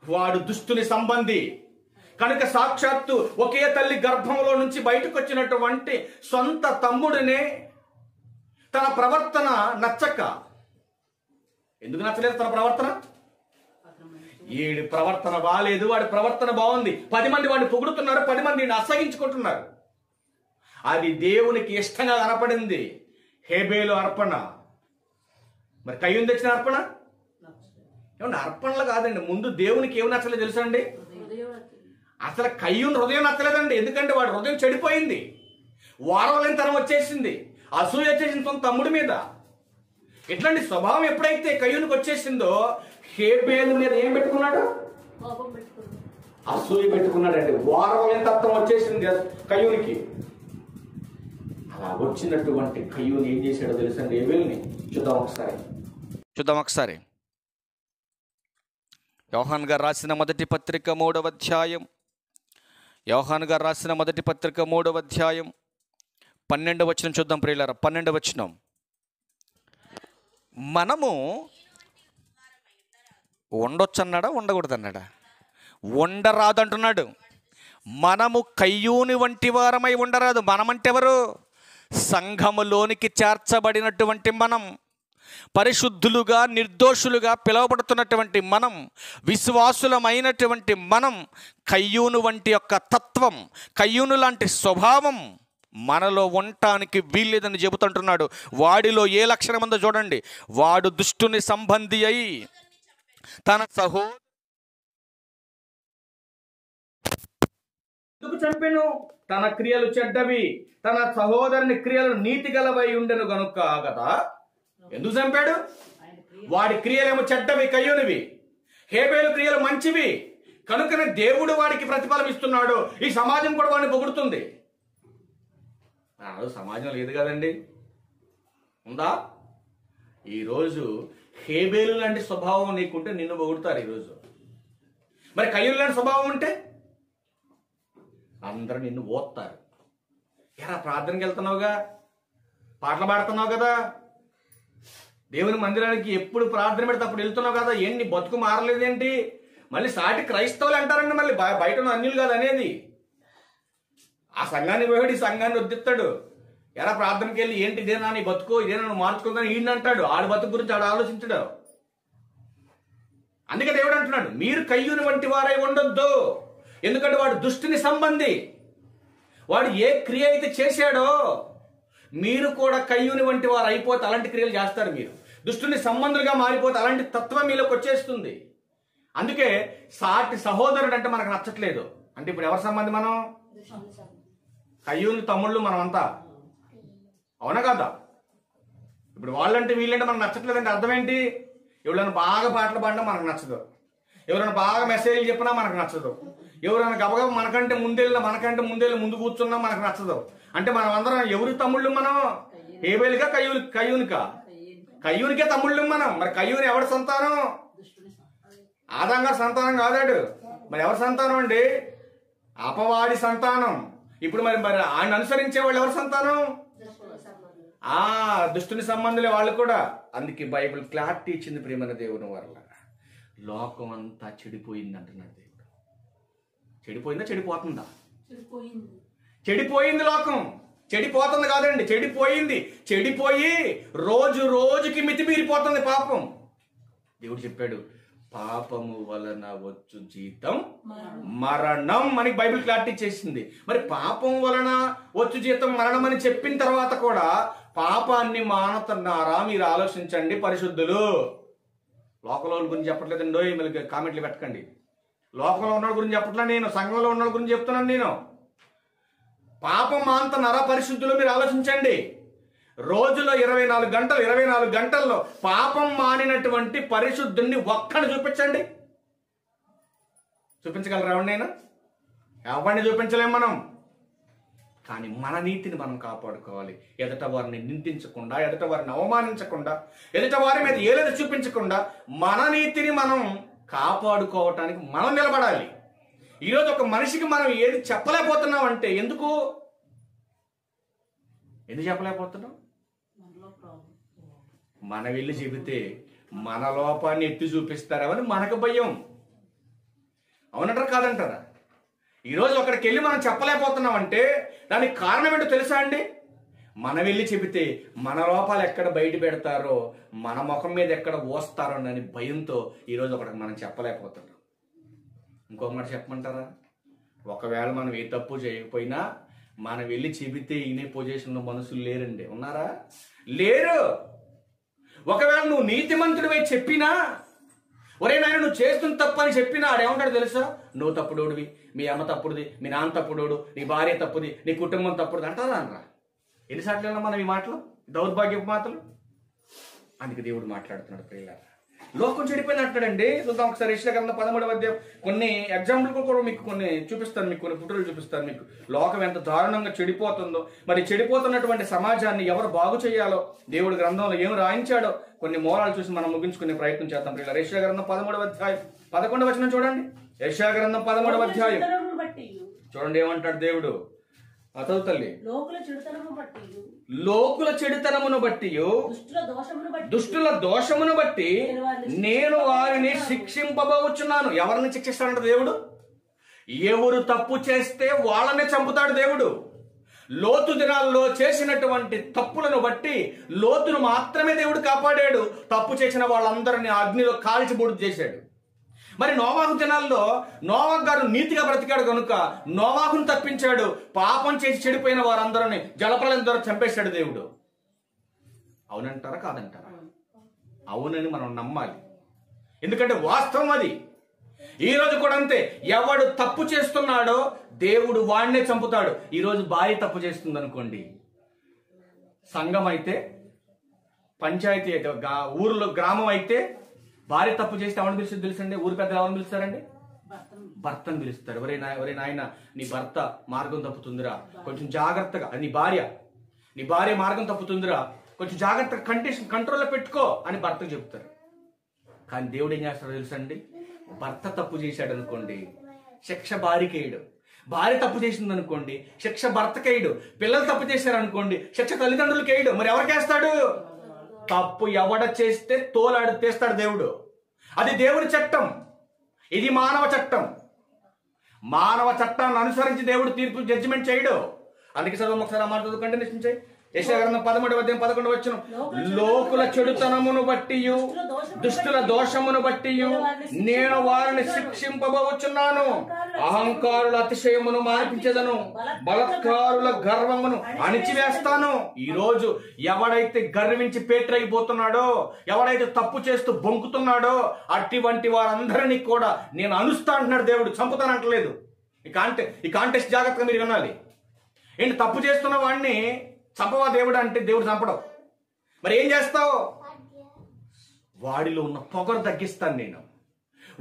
వాడు దుష్టుని సంబంధి కనుక. సాక్షాత్తు ఒకే తల్లి గర్భంలో నుంచి బయటకు వచ్చినటువంటి సొంత తమ్ముడినే తన ప్రవర్తన నచ్చక, ఎందుకు నచ్చలేదు తన ప్రవర్తన? ఈడి ప్రవర్తన బాలేదు, వాడి ప్రవర్తన బాగుంది, 10 మంది వాడిని పొగుడుతున్నారు, 10 మంది అసహించుకుంటున్నారు. అది దేవునికి ఇష్టంగా కనపడింది హేబేలు అర్పణ. మరి కయ్యూను తెచ్చిన అర్పణ ఏమంటే అర్పణలు కాదండి. ముందు దేవునికి ఏమి నచ్చలేదు తెలుసా అండి? అసలు కయ్యూను హృదయం నచ్చలేదండి. ఎందుకంటే వాడి హృదయం చెడిపోయింది, వారవలేనితనం వచ్చేసింది, అసూయ వచ్చేసింది తన తమ్ముడి మీద. ఇట్లాంటి స్వభావం ఎప్పుడైతే కయ్యూనుకు వచ్చేసిందో హేబేలు మీద ఏం పెట్టుకున్నాడు? అసూయ పెట్టుకున్నాడండి. వారవలేని తత్వం వచ్చేసింది కయ్యూనికి. అలా వచ్చినటువంటి కయ్యూను ఏం చేశాడో తెలుసండి హేబేలుని? చూద్దాం ఒకసారి. యోహాను గారు రాసిన మొదటి పత్రిక 3వ అధ్యాయం, యోహాను గారు రాసిన మొదటి పత్రిక 3వ అధ్యాయం 12వ వచనం చూద్దాం ప్రియులారా. 12వ వచనం, మనము ఉండొచ్చు అన్నాడా, ఉండకూడదు అన్నాడా? ఉండరాదు అంటున్నాడు. మనము కయ్యూని వంటి వారమై ఉండరాదు. మనమంటే ఎవరు? సంఘములోనికి చేర్చబడినటువంటి మనం, పరిశుద్ధులుగా నిర్దోషులుగా పిలువబడుతున్నటువంటి మనం, విశ్వాసులమైనటువంటి మనం కయ్యూను వంటి యొక్క తత్వం, కయ్యూను లాంటి స్వభావం మనలో ఉండటానికి వీల్లేదని చెబుతుంటున్నాడు. వాడిలో ఏ లక్షణం ఉందో చూడండి. వాడు దుష్టుని సంబంధి అయి తన ఎందుకు చంపెను? తన క్రియలు చెడ్డవి, తన సహోదరుని క్రియలు నీతి గలవై ఉండెను గనుక కదా. ఎందుకు చంపాడు? వాడి క్రియలేమో చెడ్డవి, కయ్యూనివి. హేబేలు క్రియలు మంచివి కనుకనే దేవుడు వాడికి ప్రతిఫలం ఇస్తున్నాడు. ఈ సమాజం కూడా వాడిని పొగుడుతుంది. సమాజం లేదు కదండి, ఉందా? ఈరోజు హేబేలు లాంటి స్వభావం నీకుంటే నిన్ను పొగుడుతారు ఈరోజు. మరి కయ్యూను లాంటి స్వభావం ఉంటే అందరూ నిన్ను ఓత్తారు. ఎరా ప్రార్థనకి వెళ్తున్నావుగా, పాటలు పాడుతున్నావు కదా, దేవుని మందిరానికి ఎప్పుడు ప్రార్థన పెడితే అప్పుడు వెళ్తున్నావు కదా, ఏంటి బతుకు మారలేదేంటి? మళ్ళీ సాటి క్రైస్తవులు అంటారండి, మళ్ళీ బయట ఉన్న అన్యులు కాదు అనేది. ఆ సంఘాన్ని పోయాడు, ఈ సంఘాన్ని వద్దిస్తాడు. ఎరా ప్రార్థనకి వెళ్ళి ఏంటి ఇదేనా నీ బతుకు, ఇదేనా నువ్వు మార్చుకుందని ఈయన అంటాడు. ఆడి బతుకు గురించి ఆడు ఆలోచించడు. అందుకే దేవుడు అంటున్నాడు, మీరు కయ్యూని వంటి వారై ఉండొద్దు. ఎందుకంటే వాడు దుష్టుని సంబంధి. వాడు ఏ క్రియ అయితే చేశాడో మీరు కూడా కయ్యూని వంటి వారు అయిపోతే అలాంటి క్రియలు చేస్తారు. మీరు దుష్టుని సంబంధులుగా మారిపోతే అలాంటి తత్వం మీలోకి వచ్చేస్తుంది. అందుకే సాటి సహోదరుడు అంటే మనకు నచ్చట్లేదు. అంటే ఇప్పుడు ఎవరి సంబంధి? మనం కయ్యూని తమ్ముళ్ళు మనమంతా, అవునా కదా? ఇప్పుడు వాళ్ళంటే వీళ్ళంటే మనకు నచ్చట్లేదంటే అర్థం ఏంటి? ఎవరైనా బాగా పాటలు పాడినా మనకు నచ్చదు, ఎవరైనా బాగా మెసేజ్లు చెప్పినా మనకు నచ్చదు, ఎవరైనా గబగబ మనకంటే ముందెళ్ళి ముందు కూర్చున్నా మనకు నచ్చదు. అంటే మనం అందరం ఎవరి తమ్ముళ్ళు? మనం హేబేలుగా కయ్యూనికా? కయ్యూనికే తమ్ముళ్ళు మనం. మరి కయ్యూని ఎవరి సంతానం? ఆదాం గారి సంతానం కాదాడు. మరి ఎవరి సంతానం అండి? అపవాది సంతానం. ఇప్పుడు మరి మరి ఆయన అనుసరించే వాళ్ళు ఎవరి సంతానం? దుష్టుని సంబంధులే వాళ్ళు కూడా. అందుకే బైబిల్ క్లారిటీ ఇచ్చింది ప్రియమైన దేవుని వల్ల. లోకం అంతా చెడిపోయింది అంటున్నాడు దేవుడు. చెడిపోయిందా చెడిపోతుందా? చెడిపోయింది లోకం. చెడిపోతుంది కాదండి, చెడిపోయింది. చెడిపోయి రోజు రోజుకి మితిమీరిపోతుంది పాపం. దేవుడు చెప్పాడు, పాపము వలన వచ్చు జీతం మరణం అని బైబిల్ క్లారిటీ చేసింది. మరి పాపం వలన వచ్చు జీతం మరణం అని చెప్పిన తర్వాత కూడా పాపాన్ని మానుతున్నారా? మీరు ఆలోచించండి పరిశుద్ధులు. లోకంలో గురించి చెప్పట్లేదండి, మీరు కామెంట్లు పెట్టకండి. లోకంలో ఉన్న గురించి చెప్పట్లా నేను, సంఘంలో ఉన్న గురించి చెప్తున్నాను నేను. పాపం మానుతున్నారా పరిశుద్ధులు? మీరు ఆలోచించండి. రోజులో 24 గంటల్లో పాపం మానినటువంటి పరిశుద్ధుణ్ణి ఒక్కడిని చూపించండి. చూపించగలరా? ఎవరినైనా? ఎవరిని చూపించలేం మనం. కానీ మన నీతిని మనం కాపాడుకోవాలి. ఎదుట వారిని నిందించకుండా, ఎదుట వారిని అవమానించకుండా, ఎదుట వారి మీద ఏలేది చూపించకుండా మన నీతిని మనం కాపాడుకోవటానికి మనం నిలబడాలి. ఈరోజు ఒక మనిషికి మనం ఏది చెప్పలేకపోతున్నాం అంటే ఎందుకు చెప్పలేకపోతున్నాం? మన వెళ్ళి చెబితే మన లోపాన్ని ఎత్తి చూపిస్తారని మనకు భయం. అవునంటారా కాదంటారా? ఈరోజు అక్కడికి వెళ్ళి మనం చెప్పలేకపోతున్నాం అంటే దానికి కారణం ఏంటో తెలుసా అండి? మనం వెళ్ళి చెబితే మన లోపాలు ఎక్కడ బయట పెడతారో, మన ముఖం మీద ఎక్కడ ఓస్తారో అని భయంతో ఈరోజు ఒకటికి మనం చెప్పలేకపోతున్నాం. ఇంకొక మాట చెప్పమంటారా? ఒకవేళ మనం ఏ తప్పు చేయకపోయినా మనం వెళ్ళి చెబితే ఈయనే పొజిషన్లో మనుషులు లేరండి. ఉన్నారా? లేరు. ఒకవేళ నువ్వు నీతిమంతుడివై చెప్పినా, ఒరే నాయన నువ్వు చేస్తున్న తప్పు అని చెప్పినా ఆడేమంటాడు తెలుసా? నువ్వు తప్పుడోడివి, మీ అమ్మ తప్పుడుది, మీ నాన్న తప్పుడోడు, నీ భార్య తప్పుది, నీ కుటుంబం తప్పుడుది అంటారా అనరా? ఎన్నిసార్లు మనం ఈ మాటలు, దౌర్భాగ్యపు మాటలు? అందుకే దేవుడు మాట్లాడుతున్నాడు. ప్రియులారా, లోకం చెడిపోయింది అంటాడండి. చూద్దాం ఒకసారి యెషయా గ్రంథం 13వ అధ్యాయం. కొన్ని ఎగ్జాంపుల్ కూడా మీకు కొన్ని చూపిస్తాను, మీకు కొన్ని ఫోటోలు చూపిస్తాను. మీకు లోకం ఎంత దారుణంగా చెడిపోతుందో, మరి చెడిపోతున్నటువంటి సమాజాన్ని ఎవరు బాగు చేయాలో దేవుడు గ్రంథంలో ఏమి రాయించాడో కొన్ని మూలాలు చూసి మనం ముగించుకునే ప్రయత్నం చేద్దాం. ప్రియులారా, యెషయా గ్రంథం 13వ అధ్యాయం 11వ వచనం చూడండి. యెషయా గ్రంథం 13వ అధ్యాయం చూడండి ఏమంటాడు దేవుడు. చదువు తల్లి. లోకుల చెడుతనమును బట్టి, దుష్టుల దోషమును బట్టి నేను వారిని శిక్షింపబోచున్నాను. ఎవరిని శిక్షిస్తాడంట దేవుడు? ఎవరు తప్పు చేస్తే వాళ్ళనే చంపుతాడు దేవుడు. లోతు దినాల్లో చేసినటువంటి తప్పులను బట్టి లోతును మాత్రమే దేవుడు కాపాడాడు. తప్పు చేసిన వాళ్ళందరినీ అగ్నిలో కాల్చి బూడిద చేశాడు. మరి నోవాహు దినాల్లో నోవాహు గారు నీతిగా బ్రతికాడు కనుక నోవాహును తప్పించాడు. పాపం చేసి చెడిపోయిన వారందరినీ జలప్రలయం ద్వారా చంపేశాడు దేవుడు. అవునంటారా కాదంటారా? అవునని మనం నమ్మాలి, ఎందుకంటే వాస్తవం అది. ఈ రోజు కూడా అంతే. ఎవడు తప్పు చేస్తున్నాడో దేవుడు వాడినే చంపుతాడు. ఈరోజు భార్య తప్పు చేస్తుంది అనుకోండి, సంఘం అయితే, పంచాయతీ అయితే, ఊర్లో గ్రామం అయితే భార్య తప్పు చేస్తే ఎవరిని పిలుస్తుంది తెలుసండి? ఊరి పెద్దలు ఎవరిని పిలుస్తారండి? భర్తను పిలుస్తారు. ఒరే నాయన నీ భర్త మార్గం తప్పుతుందిరా, కొంచెం జాగ్రత్తగా. నీ భార్య మార్గం తప్పుతుందిరా, కొంచెం జాగ్రత్తగా కంట్రోల్లో పెట్టుకో అని భర్తకు చెప్తారు. కానీ దేవుడు ఏం చేస్తాడో తెలుసండి? భర్త తప్పు చేశాడు అనుకోండి, శిక్ష భార్యకేయడు. భార్య తప్పు చేసింది అనుకోండి, శిక్ష భర్తకేయడు. పిల్లలు తప్పు చేశారు అనుకోండి, శిక్ష తల్లిదండ్రులకి వేయడు. మరి ఎవరికేస్తాడు? తప్పు ఎవడ చేస్తే తోలాడు తీస్తాడు దేవుడు. అది దేవుని చట్టం, ఇది మానవ చట్టం. మానవ చట్టాన్ని అనుసరించి దేవుడు తీర్పు జడ్జిమెంట్ చేయడు. అందుకే చదువు ఒకసారి ఆ మాట చదువుకుంటే నిశ్చించాయి. యెషయా గ్రంథం 13వ అధ్యాయం 11వ వచనం. లోకుల చెడుతనమును బట్టి, దుష్టుల దోషమును బట్టి నేను వారిని శిక్షింపబోచున్నాను. అహంకారుల అతిశయమును మాన్పించెదను, బలత్కారుల గర్వమును అణిచివేస్తాను. ఈ రోజు ఎవడైతే గర్వించి పేట్రైపోతున్నాడో, ఎవడైతే తప్పు చేస్తూ బొంకుతున్నాడో అటువంటి వారందరినీ కూడా నేను అనుస్తా అంటున్నాడు దేవుడు. చంపుతానంటలేదు. ఈ కాంటెస్ట్ జాగ్రత్తగా మీరు వినాలి. ఏంటి? తప్పు చేస్తున్న వాడిని చంపవా దేవుడు అంటే దేవుడు చంపడం. మరి ఏం చేస్తావు? వాడిలో ఉన్న పొగరు తగ్గిస్తాను నేను,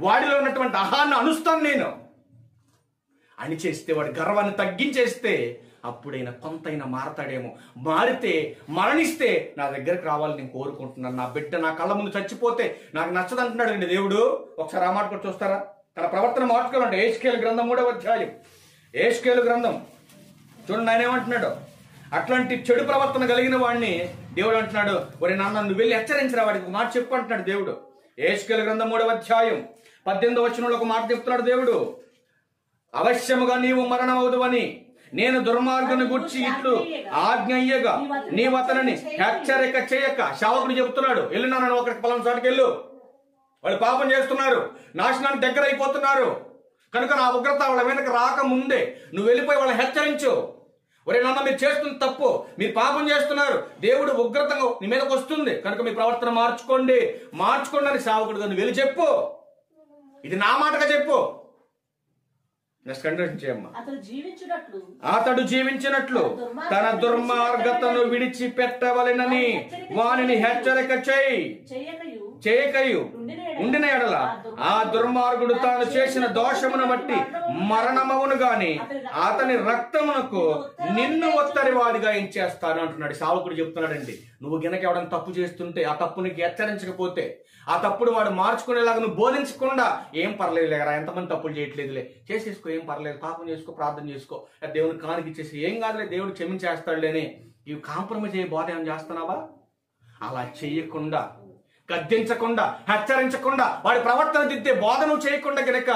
వాడిలో ఉన్నటువంటి అహాన్ని అనుస్తాను నేను. అణిచేస్తే, వాడి గర్వాన్ని తగ్గించేస్తే అప్పుడైనా కొంతైనా మారతాడేమో. మారితే, మరణిస్తే నా దగ్గరకు రావాలని నేను కోరుకుంటున్నాను. నా బిడ్డ నా కళ్ళ ముందు చచ్చిపోతే నాకు నచ్చదంటున్నాడు అండి దేవుడు. ఒకసారి ఆ మాట కూడా చూస్తారా? తన ప్రవర్తన మార్చుకోవాలంటే యెహెజ్కేలు గ్రంథం 3వ అధ్యాయం, యెహెజ్కేలు గ్రంథం చూడండి, ఆయన ఏమంటున్నాడు. అట్లాంటి చెడు ప్రవర్తన కలిగిన వాడిని దేవుడు అంటున్నాడు, ఒరే నాన్న నువ్వు వెళ్ళి హెచ్చరించరా, వాడికి ఒక మాట చెప్పు అంటున్నాడు దేవుడు. యెహెజ్కేలు గ్రంథం 3వ అధ్యాయం 18వ వచనంలో ఒక మాట చెప్తున్నాడు దేవుడు. అవశ్యముగా నీవు మరణమవుదువని నేను దుర్మార్గుని గుర్చి ఇట్లు ఆజ్ఞయ్యగా నీవు అతనిని హెచ్చరిక చేయక. శావకుడు చెప్తున్నాడు, వెళ్ళినా నన్ను ఒకరికి పలానా చోటుకి వెళ్ళు, వాళ్ళు పాపం చేస్తున్నారు, నాశనానికి దగ్గర అయిపోతున్నారు, కనుక నా ఉగ్రత వాళ్ళ వెనక రాకముందే నువ్వు వెళ్ళిపోయి వాళ్ళని హెచ్చరించు. ఒరే నాన్న మీరు చేస్తున్న తప్పు, మీరు పాపం చేస్తున్నారు, దేవుడు ఉగ్రత నీ మీదకి వస్తుంది, కనుక మీ ప్రవర్తన మార్చుకోండి అని సేవకుడు నువ్వు వెళ్ళి చెప్పు. ఇది నా మాటగా చెప్పు. నెక్స్ట్ కంటిన్యూ చేయమ్మా. అతడు జీవించినట్లు తన దుర్మార్గతను విడిచిపెట్టవలెనని వానిని హెచ్చరిక చేయకయు ఉండిన ఎడల ఆ దుర్మార్గుడు తాను చేసిన దోషమును బట్టి మరణమవును గాని అతని రక్తమునకు నిన్ను ఒత్తరి వాడిగా ఎంచేస్తాను అంటున్నాడు. సావకుడు చెప్తున్నాడండి, నువ్వు గినక ఎవడన్నా తప్పు చేస్తుంటే ఆ తప్పు నీకు హెచ్చరించకపోతే, ఆ తప్పుడు వాడు మార్చుకునేలాగా నువ్వు బోధించకుండా, ఏం పర్లేదు లేరా, ఎంతమంది తప్పులు చేయట్లేదులే, చేసేసుకో, ఏం పర్లేదు, పాపం చేసుకో, ప్రార్థన చేసుకో, దేవుని కానికి ఇచ్చేసి ఏం కాదులే, దేవుడు క్షమించేస్తాడులేని ఇవి కాంప్రమైజ్ అయ్యే బోధ ఏం చేస్తున్నావా? అలా చెయ్యకుండా, గద్దించకుండా, హెచ్చరించకుండా, వాడి ప్రవర్తన దిద్దే బోధ నువ్వు చేయకుండా గనక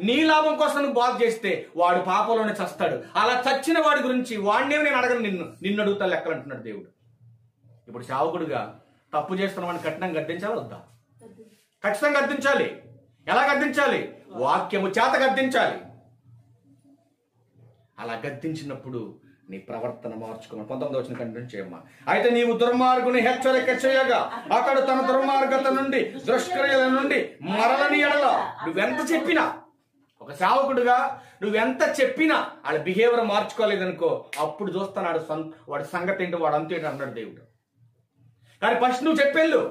నీ లాభం కోసం నువ్వు బోధ చేస్తే వాడు పాపంలోనే చస్తాడు. అలా చచ్చిన వాడి గురించి వాడినేమి నేను అడగను, నిన్ను అడుగుతా లెక్కలు అంటున్నాడు దేవుడు. ఇప్పుడు సేవకుడుగా తప్పు చేస్తున్న వాడిని కఠినంగా గద్దించాలి వద్దా? ఖచ్చితంగా గద్దించాలి. ఎలా గద్దించాలి? వాక్యము చేత గద్దించాలి. అలా గద్దించినప్పుడు నీ ప్రవర్తన మార్చుకున్నావు. 19వ వచనం కంటిన్యూ చేయమ్మా. అయితే నీవు దుర్మార్గుని హెచ్చరిక చేయగా అతడు తన దుర్మార్గత నుండి, దుష్క్రియల నుండి మరలని ఎడల. నువ్వెంత చెప్పినా, ఒక సేవకుడుగా నువ్వెంత చెప్పినా వాళ్ళ బిహేవియర్ మార్చుకోలేదనుకో, అప్పుడు చూస్తాడు వాడి సంగతి ఏంటో, వాడు అంతేంటి అన్నాడు దేవుడు. కానీ ఫస్ట్ నువ్వు చెప్పెళ్ళు,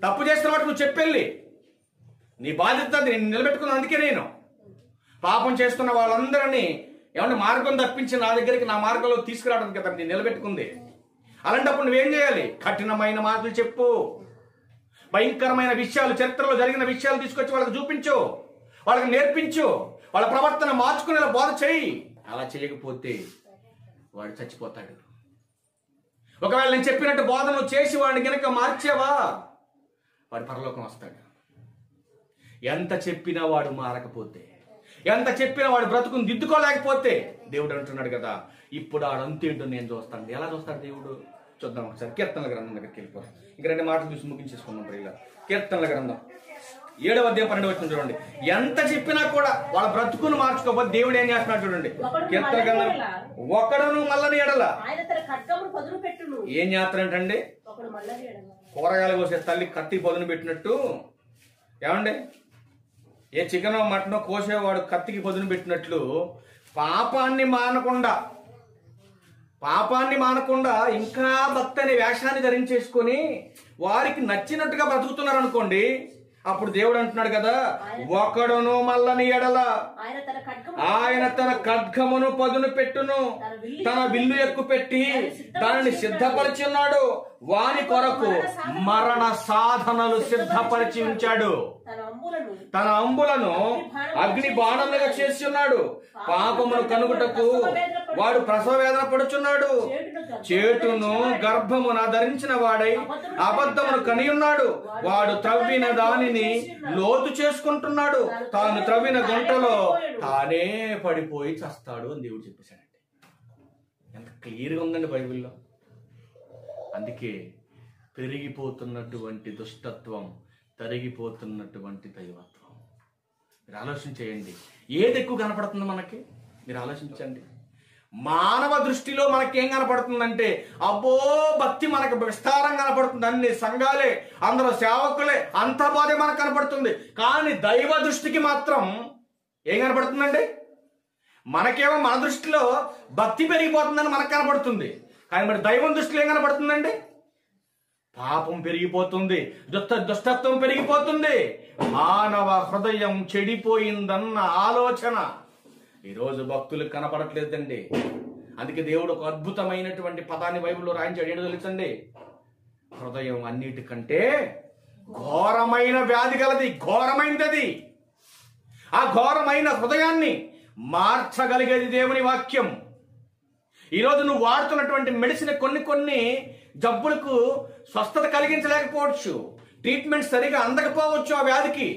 తప్పు చేస్తున్న వాటి నువ్వు చెప్పెళ్ళి, నీ బాధ్యత నేను నిలబెట్టుకున్నాను. అందుకే నేను పాపం చేస్తున్న వాళ్ళందరినీ ఏమన్నా మార్గం తప్పించి నా దగ్గరికి, నా మార్గంలో తీసుకురావడానికి కదా నేను నిలబెట్టుకుంది. అలాంటప్పుడు నువ్వేం చేయాలి? కఠినమైన మాటలు చెప్పు, భయంకరమైన విషయాలు, చరిత్రలో జరిగిన విషయాలు తీసుకొచ్చి వాళ్ళకి చూపించు, వాళ్ళకి నేర్పించు, వాళ్ళ ప్రవర్తన మార్చుకునేలా బోధ చేయి. అలా చేయకపోతే వాడు చచ్చిపోతాడు. ఒకవేళ నేను చెప్పినట్టు బోధ నువ్వు చేసి వాడిని కనుక మార్చావా, వాడు పరలోకం వస్తాడు. ఎంత చెప్పినా వాడు మారకపోతే, ఎంత చెప్పినా వాడు బ్రతుకుని దిద్దుకోలేకపోతే, దేవుడు అంటున్నాడు కదా, ఇప్పుడు ఆడంతేంటో నేను చూస్తాను. ఎలా చూస్తాడు దేవుడు? చూద్దాం ఒకసారి. కీర్తనల గ్రంథం దగ్గరికి వెళ్ళిపోతాం. ఇంక 2 మాటలు చూసి ముగించేసుకున్నాం. ప్రియుల, కీర్తనల గ్రంథం 7వ అధ్యాయం 12వ వచనం చూడండి. ఎంత చెప్పినా కూడా వాళ్ళ బ్రతుకును మార్చుకోకపోతే దేవుడు ఏం చేస్తున్నాడు చూడండి. కీర్తన గ్రంథం, ఒకడును మల్లని ఎడల. ఏం చేస్తారంటండి? కూరగాయలు కోసే తల్లి కత్తి పదును పెట్టినట్టు, ఏమండి, ఏ చికెనో మటనో కోసేవాడు కత్తికి పదును పెట్టినట్లు పాపాన్ని మానకుండా ఇంకా భక్తి అనే వేషాన్ని ధరించేసుకొని వారికి నచ్చినట్టుగా బ్రతుకుతున్నారు అనుకోండి. అప్పుడు దేవుడు అంటున్నాడు కదా, ఒకడును మల్లని ఎడల ఆయన తన ఖడ్గమును పదును పెట్టును, తన విల్లు ఎక్కు పెట్టి దానిని సిద్ధపరిచి ఉన్నాడు, వాని కొరకు మరణ సాధనలు సిద్ధపరిచి ఉంచాడు, తన అంబులను అగ్ని బాణములుగా చేసి ఉన్నాడు, పాపమును కనుగుటకు వాడు ప్రసవ వేదన పడుచున్నాడు, చేటును గర్భమున ధరించిన వాడై అబద్ధమును కనియున్నాడు, వాడు త్రవ్విన దానిని లోతు చేసుకుంటున్నాడు, తాను త్రవ్విన గుంటలో తానే పడిపోయి చస్తాడు అని దేవుడు చెప్పేశాడండి. ఎంత క్లియర్గా ఉందండి బైబిల్లో. అందుకే పెరిగిపోతున్నటువంటి దుష్టత్వం, తరిగిపోతున్నటువంటి దైవత్వం. మీరు ఆలోచన చేయండి, ఏది ఎక్కువ కనపడుతుంది మనకి? మీరు ఆలోచించండి. మానవ దృష్టిలో మనకేం కనపడుతుందంటే, అబ్బో భక్తి మనకు విస్తారం కనపడుతుంది, అన్ని సంఘాలే, అందరూ సేవకులే, అంత బాధే మనకు కనపడుతుంది. కానీ దైవ దృష్టికి మాత్రం ఏం కనపడుతుందండి? మనకేమో మన దృష్టిలో భక్తి పెరిగిపోతుందని మనకు కనపడుతుంది, కానీ మరి దైవం దృష్టిలో ఏం కనపడుతుందండి? పాపం పెరిగిపోతుంది, దుష్టత్వం పెరిగిపోతుంది, మానవ హృదయం చెడిపోయిందన్న ఆలోచన ఈరోజు భక్తులకు కనపడట్లేదండి. అందుకే దేవుడు ఒక అద్భుతమైనటువంటి పదాన్ని బైబిల్లో రాయించాడు. ఏంటో తెలుసండి? హృదయం అన్నిటికంటే ఘోరమైన వ్యాధి గలది, ఘోరమైనది అది. ఆ ఘోరమైన హృదయాన్ని మార్చగలిగేది దేవుని వాక్యం. ఈరోజు నువ్వు వాడుతున్నటువంటి మెడిసిన్ కొన్ని జబ్బులకు స్వస్థత కలిగించలేకపోవచ్చు, ట్రీట్మెంట్ సరిగా అందకపోవచ్చు ఆ వ్యాధికి.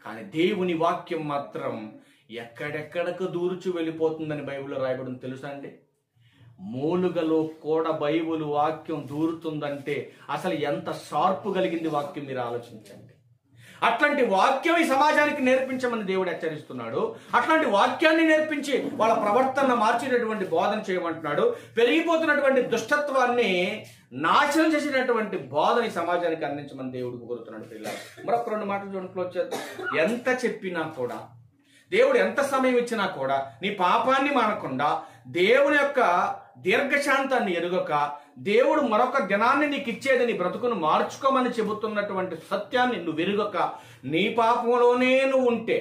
కానీ దేవుని వాక్యం మాత్రం ఎక్కడెక్కడకు దూరుచు వెళ్ళిపోతుందని బైబిల్లో రాయబడింది తెలుసా అండి? మూలుగలో కూడా బైబిల్ వాక్యం దూరుతుందంటే అసలు ఎంత షార్పు కలిగింది వాక్యం, మీరు ఆలోచించండి. అట్లాంటి వాక్యం ఈ సమాజానికి నేర్పించమని దేవుడు హెచ్చరిస్తున్నాడు. అట్లాంటి వాక్యాన్ని నేర్పించి వాళ్ళ ప్రవర్తన మార్చేటటువంటి బోధన చేయమంటున్నాడు. పెరిగిపోతున్నటువంటి దుష్టత్వాన్ని నాశనం చేసేటటువంటి బోధన ఈ సమాజానికి అందించమని దేవుడు కోరుతున్నాడు. పిల్లలు మరొక 2 మాటలు చూడండి వచ్చేది. ఎంత చెప్పినా కూడా, దేవుడు ఎంత సమయం ఇచ్చినా కూడా నీ పాపాన్ని మానకుండా, దేవుని యొక్క దీర్ఘశాంతాన్ని ఎరుగక, దేవుడు మరొక దినాన్ని నీకు ఇచ్చేది నీ బ్రతుకును మార్చుకోమని చెబుతున్నటువంటి సత్యాన్ని నువ్వు ఎరుగక, నీ పాపంలోనే నువ్వు ఉంటే,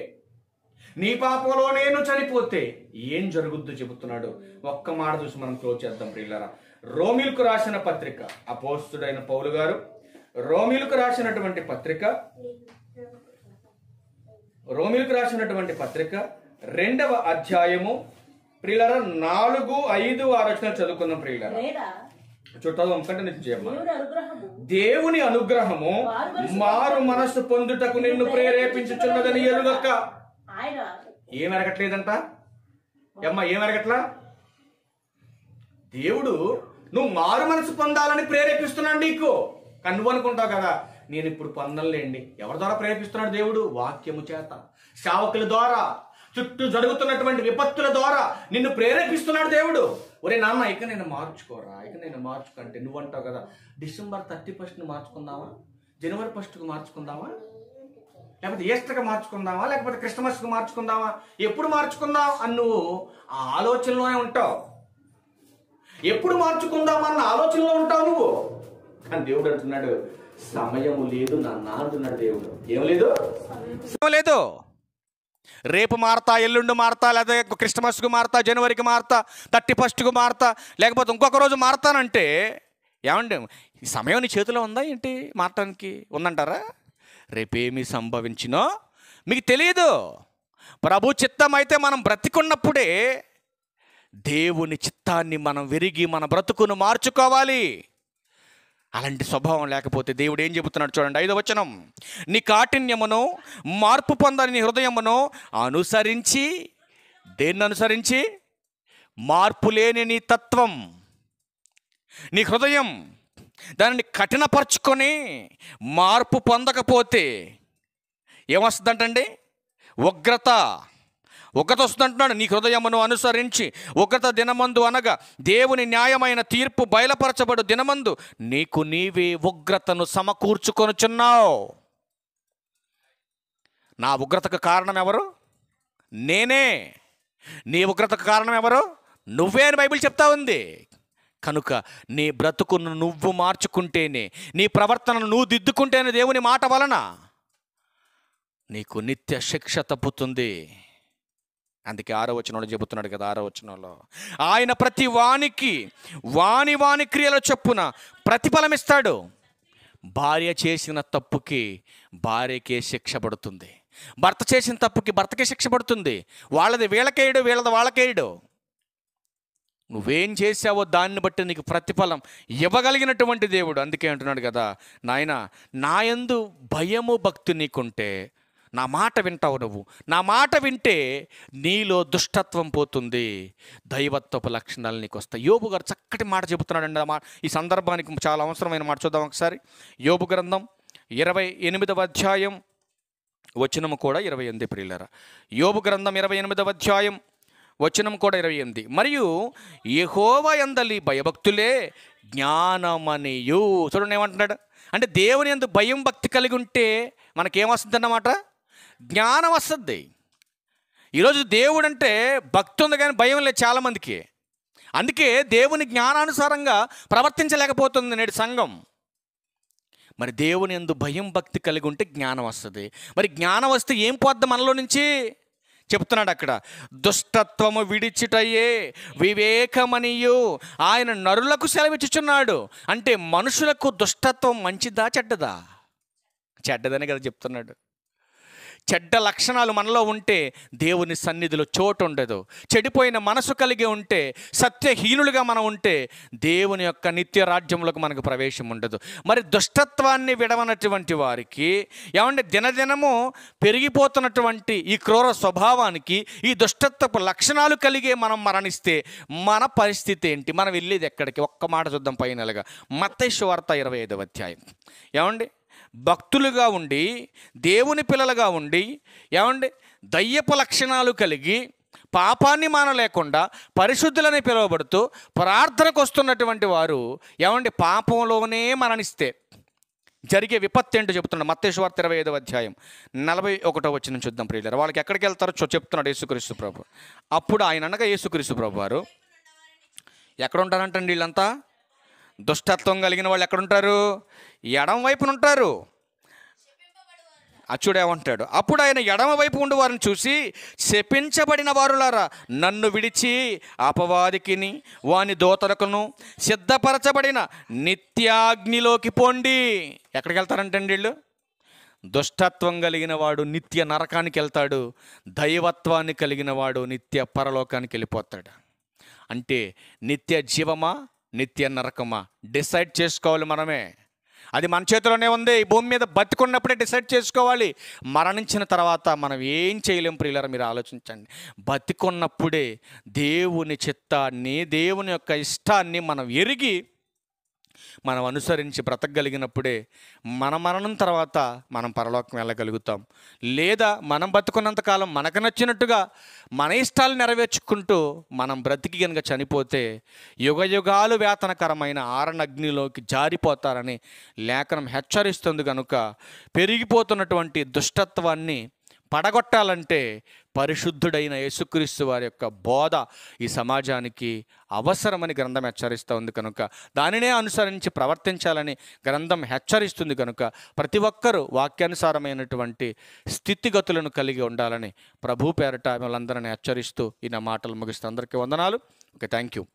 నీ పాపంలోనే నువ్వు చనిపోతే ఏం జరుగుద్దో చెబుతున్నాడు. ఒక్క మాట చూసి మనం క్లోజ్ చేద్దాం ప్రియులారా. రోమీలకు రాసిన పత్రిక, అపోస్తుడైన పౌలు గారు రోమీలకు రాసినటువంటి పత్రిక 2వ అధ్యాయము ప్రియులారా 4, 5, 6 వచనాలు చదువుకుందాం ప్రియులారా. దేవుని అనుగ్రహము మారు మనస్సు పొందుటకు నిన్ను ప్రేరేపించుచున్నదని ఎరుగక. ఏం ఎరగట్లేదంట? ఏం ఎరగట్లా? దేవుడు నువ్వు మారు మనసు పొందాలని ప్రేరేపిస్తున్నాడు నీకు. కానీ నువ్వు అనుకుంటావు కదా, నేను ఇప్పుడు పొందలేండి. ఎవరి ద్వారా ప్రేరేపిస్తున్నాడు దేవుడు? వాక్యము చేత, సేవకుల ద్వారా, చుట్టూ జరుగుతున్నటువంటి విపత్తుల ద్వారా నిన్ను ప్రేరేపిస్తున్నాడు దేవుడు. ఒరే నాన్న, ఇక నేను మార్చుకోరా, ఇక నేను మార్చుకుంటే నువ్వు అంటావు కదా, డిసెంబర్ 31st మార్చుకుందామా, జనవరి 1st మార్చుకుందామా, లేకపోతే ఈస్టర్కి మార్చుకుందామా, లేకపోతే క్రిస్మస్కి మార్చుకుందామా, ఎప్పుడు మార్చుకుందాం అని నువ్వు ఆ ఆలోచనలోనే ఉంటావు. ఎప్పుడు మార్చుకుందామన్న ఆలోచనలో ఉంటావు నువ్వు. కానీ దేవుడు అంటున్నాడు, సమయము లేదు నాన్న అంటున్నాడు దేవుడు. ఏం లేదు? సమయం లేదు. రేపు మారతా, ఎల్లుండి మారతా, లేదా క్రిస్మస్కు మారతా, జనవరికి మారతా, 31st మారతా, లేకపోతే ఇంకొక రోజు మారతానంటే ఏమండి, ఈ సమయం నీ చేతిలో ఉందా ఏంటి? మారటానికి ఉందంటారా? రేపేమి సంభవించినో మీకు తెలియదు. ప్రభు చిత్తం అయితే మనం బ్రతికున్నప్పుడే దేవుని చిత్తాన్ని మనం విరిగి మన బ్రతుకును మార్చుకోవాలి. అలాంటి స్వభావం లేకపోతే దేవుడు ఏం చెబుతున్నాడు చూడండి. 5వ వచనం, నీ కాఠిన్యమును మార్పు పొందని నీ హృదయమును అనుసరించి, దేన్ని అనుసరించి? మార్పు లేని నీ తత్వం, నీ హృదయం, దానిని కఠినపరుచుకొని మార్పు పొందకపోతే ఏమొస్తుందంటండి? ఉగ్రత వస్తుందంటున్నాడు. నీ హృదయమును అనుసరించి ఉగ్రత దినమందు, అనగా దేవుని న్యాయమైన తీర్పు బయలుపరచబడు దినమందు నీకు నీవే ఉగ్రతను సమకూర్చుకొనుచున్నావు. నా ఉగ్రతకు కారణం ఎవరు? నేనే. నీ ఉగ్రతకు కారణం ఎవరు? నువ్వే అని బైబిల్ చెప్తా ఉంది. కనుక నీ బ్రతుకును నువ్వు మార్చుకుంటేనే, నీ ప్రవర్తనను నువ్వు దిద్దుకుంటేనే దేవుని మాట వలన నీకు నిత్య శిక్ష తప్పుతుంది. అందుకే 6వ వచనంలో చెబుతున్నాడు కదా, 6వ వచనంలో, ఆయన ప్రతి వానికి వాని క్రియల చొప్పున ప్రతిఫలం ఇస్తాడు. భార్య చేసిన తప్పుకి భార్యకే శిక్ష పడుతుంది, భర్త చేసిన తప్పుకి భర్తకే శిక్ష పడుతుంది. వాళ్ళది వీళ్ళకేయడు, వీళ్ళది వాళ్ళకేయడు. నువ్వేం చేసావో దాన్ని బట్టి నీకు ప్రతిఫలం ఇవ్వగలిగినటువంటి దేవుడు. అందుకే అంటున్నాడు కదా, నాయన నా యందు భయము భక్తి నీకుంటే నా మాట వింటావు. నువ్వు నా మాట వింటే నీలో దుష్టత్వం పోతుంది, దైవత్వపు లక్షణాలు నీకు వస్తాయి. యోబు గారు చక్కటి మాట చెబుతున్నాడండి. ఈ సందర్భానికి చాలా అవసరమైన మాట చూద్దాం ఒకసారి. యోబు గ్రంథం 28వ అధ్యాయం వచనం కూడా 28 ప్రియులారా. యోబు గ్రంథం 28వ అధ్యాయం వచనం కూడా 28. మరియు యెహోవా యందలి భయభక్తులే జ్ఞానమనియు. చూడండి ఏమంటున్నాడు అంటే, దేవుని యందు భయం భక్తి కలిగి ఉంటే మనకేమొస్తుంది అన్నమాట? జ్ఞానం వస్తుంది. ఈరోజు దేవుడు అంటే భక్తి ఉంది కానీ భయం లేదు చాలామందికి. అందుకే దేవుని జ్ఞానానుసారంగా ప్రవర్తించలేకపోతుంది నేటి సంఘం. మరి దేవుని యందు భయం భక్తి కలిగి ఉంటే జ్ఞానం వస్తుంది. మరి జ్ఞానం వస్తే ఏం పోద్ది మనలో నుంచి? చెప్తున్నాడు అక్కడ, దుష్టత్వము విడిచిటయే వివేకమనియు ఆయన నరులకు సెలవిచ్చుచున్నాడు. అంటే మనుషులకు దుష్టత్వం మంచిదా చెడ్డదా? చెడ్డదని కదా చెప్తున్నాడు. చెడ్డ లక్షణాలు మనలో ఉంటే దేవుని సన్నిధిలో చోటు ఉండదు. చెడిపోయిన మనసు కలిగి ఉంటే, సత్యహీనులుగా మనం ఉంటే దేవుని యొక్క నిత్య రాజ్యంలోకి మనకు ప్రవేశం ఉండదు. మరి దుష్టత్వాన్ని విడవనటువంటి వారికి, ఏమంటే దినదినము పెరిగిపోతున్నటువంటి ఈ క్రూర స్వభావానికి, ఈ దుష్టత్వపు లక్షణాలు కలిగే మనం మరణిస్తే మన పరిస్థితి ఏంటి? మనం వెళ్ళేది ఎక్కడికి? ఒక్క మాట చూద్దాం పైనలుగా. మత్తయి సువార్త 25వ అధ్యాయం. ఏమండి, భక్తులుగా ఉండి, దేవుని పిల్లలుగా ఉండి, ఏమండి దయ్యపు లక్షణాలు కలిగి, పాపాన్ని మానలేకుండా పరిశుద్ధులని పిలువబడుతూ ప్రార్థనకు వస్తున్నటువంటి వారు, ఏమండి పాపంలోనే మరణిస్తే జరిగే విపత్తు ఏంటో చెప్తున్నాడు. మత్తయి సువార్త 25వ అధ్యాయం 41వ వచనం చూద్దాం ప్రియులారా. వాళ్ళకి ఎక్కడికి వెళ్తారో చెప్తున్నాడు యేసుక్రీస్తు ప్రభు. అప్పుడు ఆయన అనగా యేసుక్రీస్తు ప్రభు వారు, ఎక్కడ ఉంటారంటండి వీళ్ళంతా? దుష్టత్వం కలిగిన వాళ్ళు ఎక్కడుంటారు? ఎడమ వైపున ఉంటారు. అచ్చుడేమంటాడు, అప్పుడు ఆయన ఎడమ వైపు ఉండి వారిని చూసి, శపించబడిన వారులారా, నన్ను విడిచి అపవాదికిని వాని దూతలకును సిద్ధపరచబడిన నిత్యాగ్నిలోకి పోండి. ఎక్కడికి వెళ్తారంటండి వీళ్ళు? దుష్టత్వం కలిగిన వాడు నిత్య నరకానికి వెళ్తాడు, దైవత్వాన్ని కలిగిన వాడు నిత్య పరలోకానికి వెళ్ళిపోతాడు. అంటే నిత్య జీవమా నిత్య నరకమా డిసైడ్ చేసుకోవాలి మనమే. అది మన చేతిలోనే ఉంది. ఈ భూమి మీద బతికున్నప్పుడే డిసైడ్ చేసుకోవాలి. మరణించిన తర్వాత మనం ఏం చేయలేం ప్రియులారా. మీరు ఆలోచించండి. బతికున్నప్పుడే దేవుని చిత్తాన్ని, దేవుని యొక్క ఇష్టాన్ని మనం ఎరిగి మనం అనుసరించి బ్రతకగలిగినప్పుడే మన మరణం తర్వాత మనం పరలోకం వెళ్ళగలుగుతాం. లేదా మనం బతుకున్నంతకాలం మనకు నచ్చినట్టుగా మన ఇష్టాలు నెరవేర్చుకుంటూ మనం బ్రతికి కనుక చనిపోతే యుగయుగాలు వేతనకరమైన ఆరణగ్నిలోకి జారిపోతారని లేఖనం హెచ్చరిస్తుంది. కనుక పెరిగిపోతున్నటువంటి దుష్టత్వాన్ని పడగొట్టాలంటే పరిశుద్ధుడైన యేసుక్రీస్తు వారి యొక్క బోధ ఈ సమాజానికి అవసరమని గ్రంథం హెచ్చరిస్తూ ఉంది. కనుక దానినే అనుసరించి ప్రవర్తించాలని గ్రంథం హెచ్చరిస్తుంది. కనుక ప్రతి ఒక్కరూ వాక్యానుసారమైనటువంటి స్థితిగతులను కలిగి ఉండాలని ప్రభు పేరట మిమ్మల్ందరినీ హెచ్చరిస్తూ ఈ నా మాటలు ముగిస్తూ అందరికీ వందనాలు. Okay, thank you.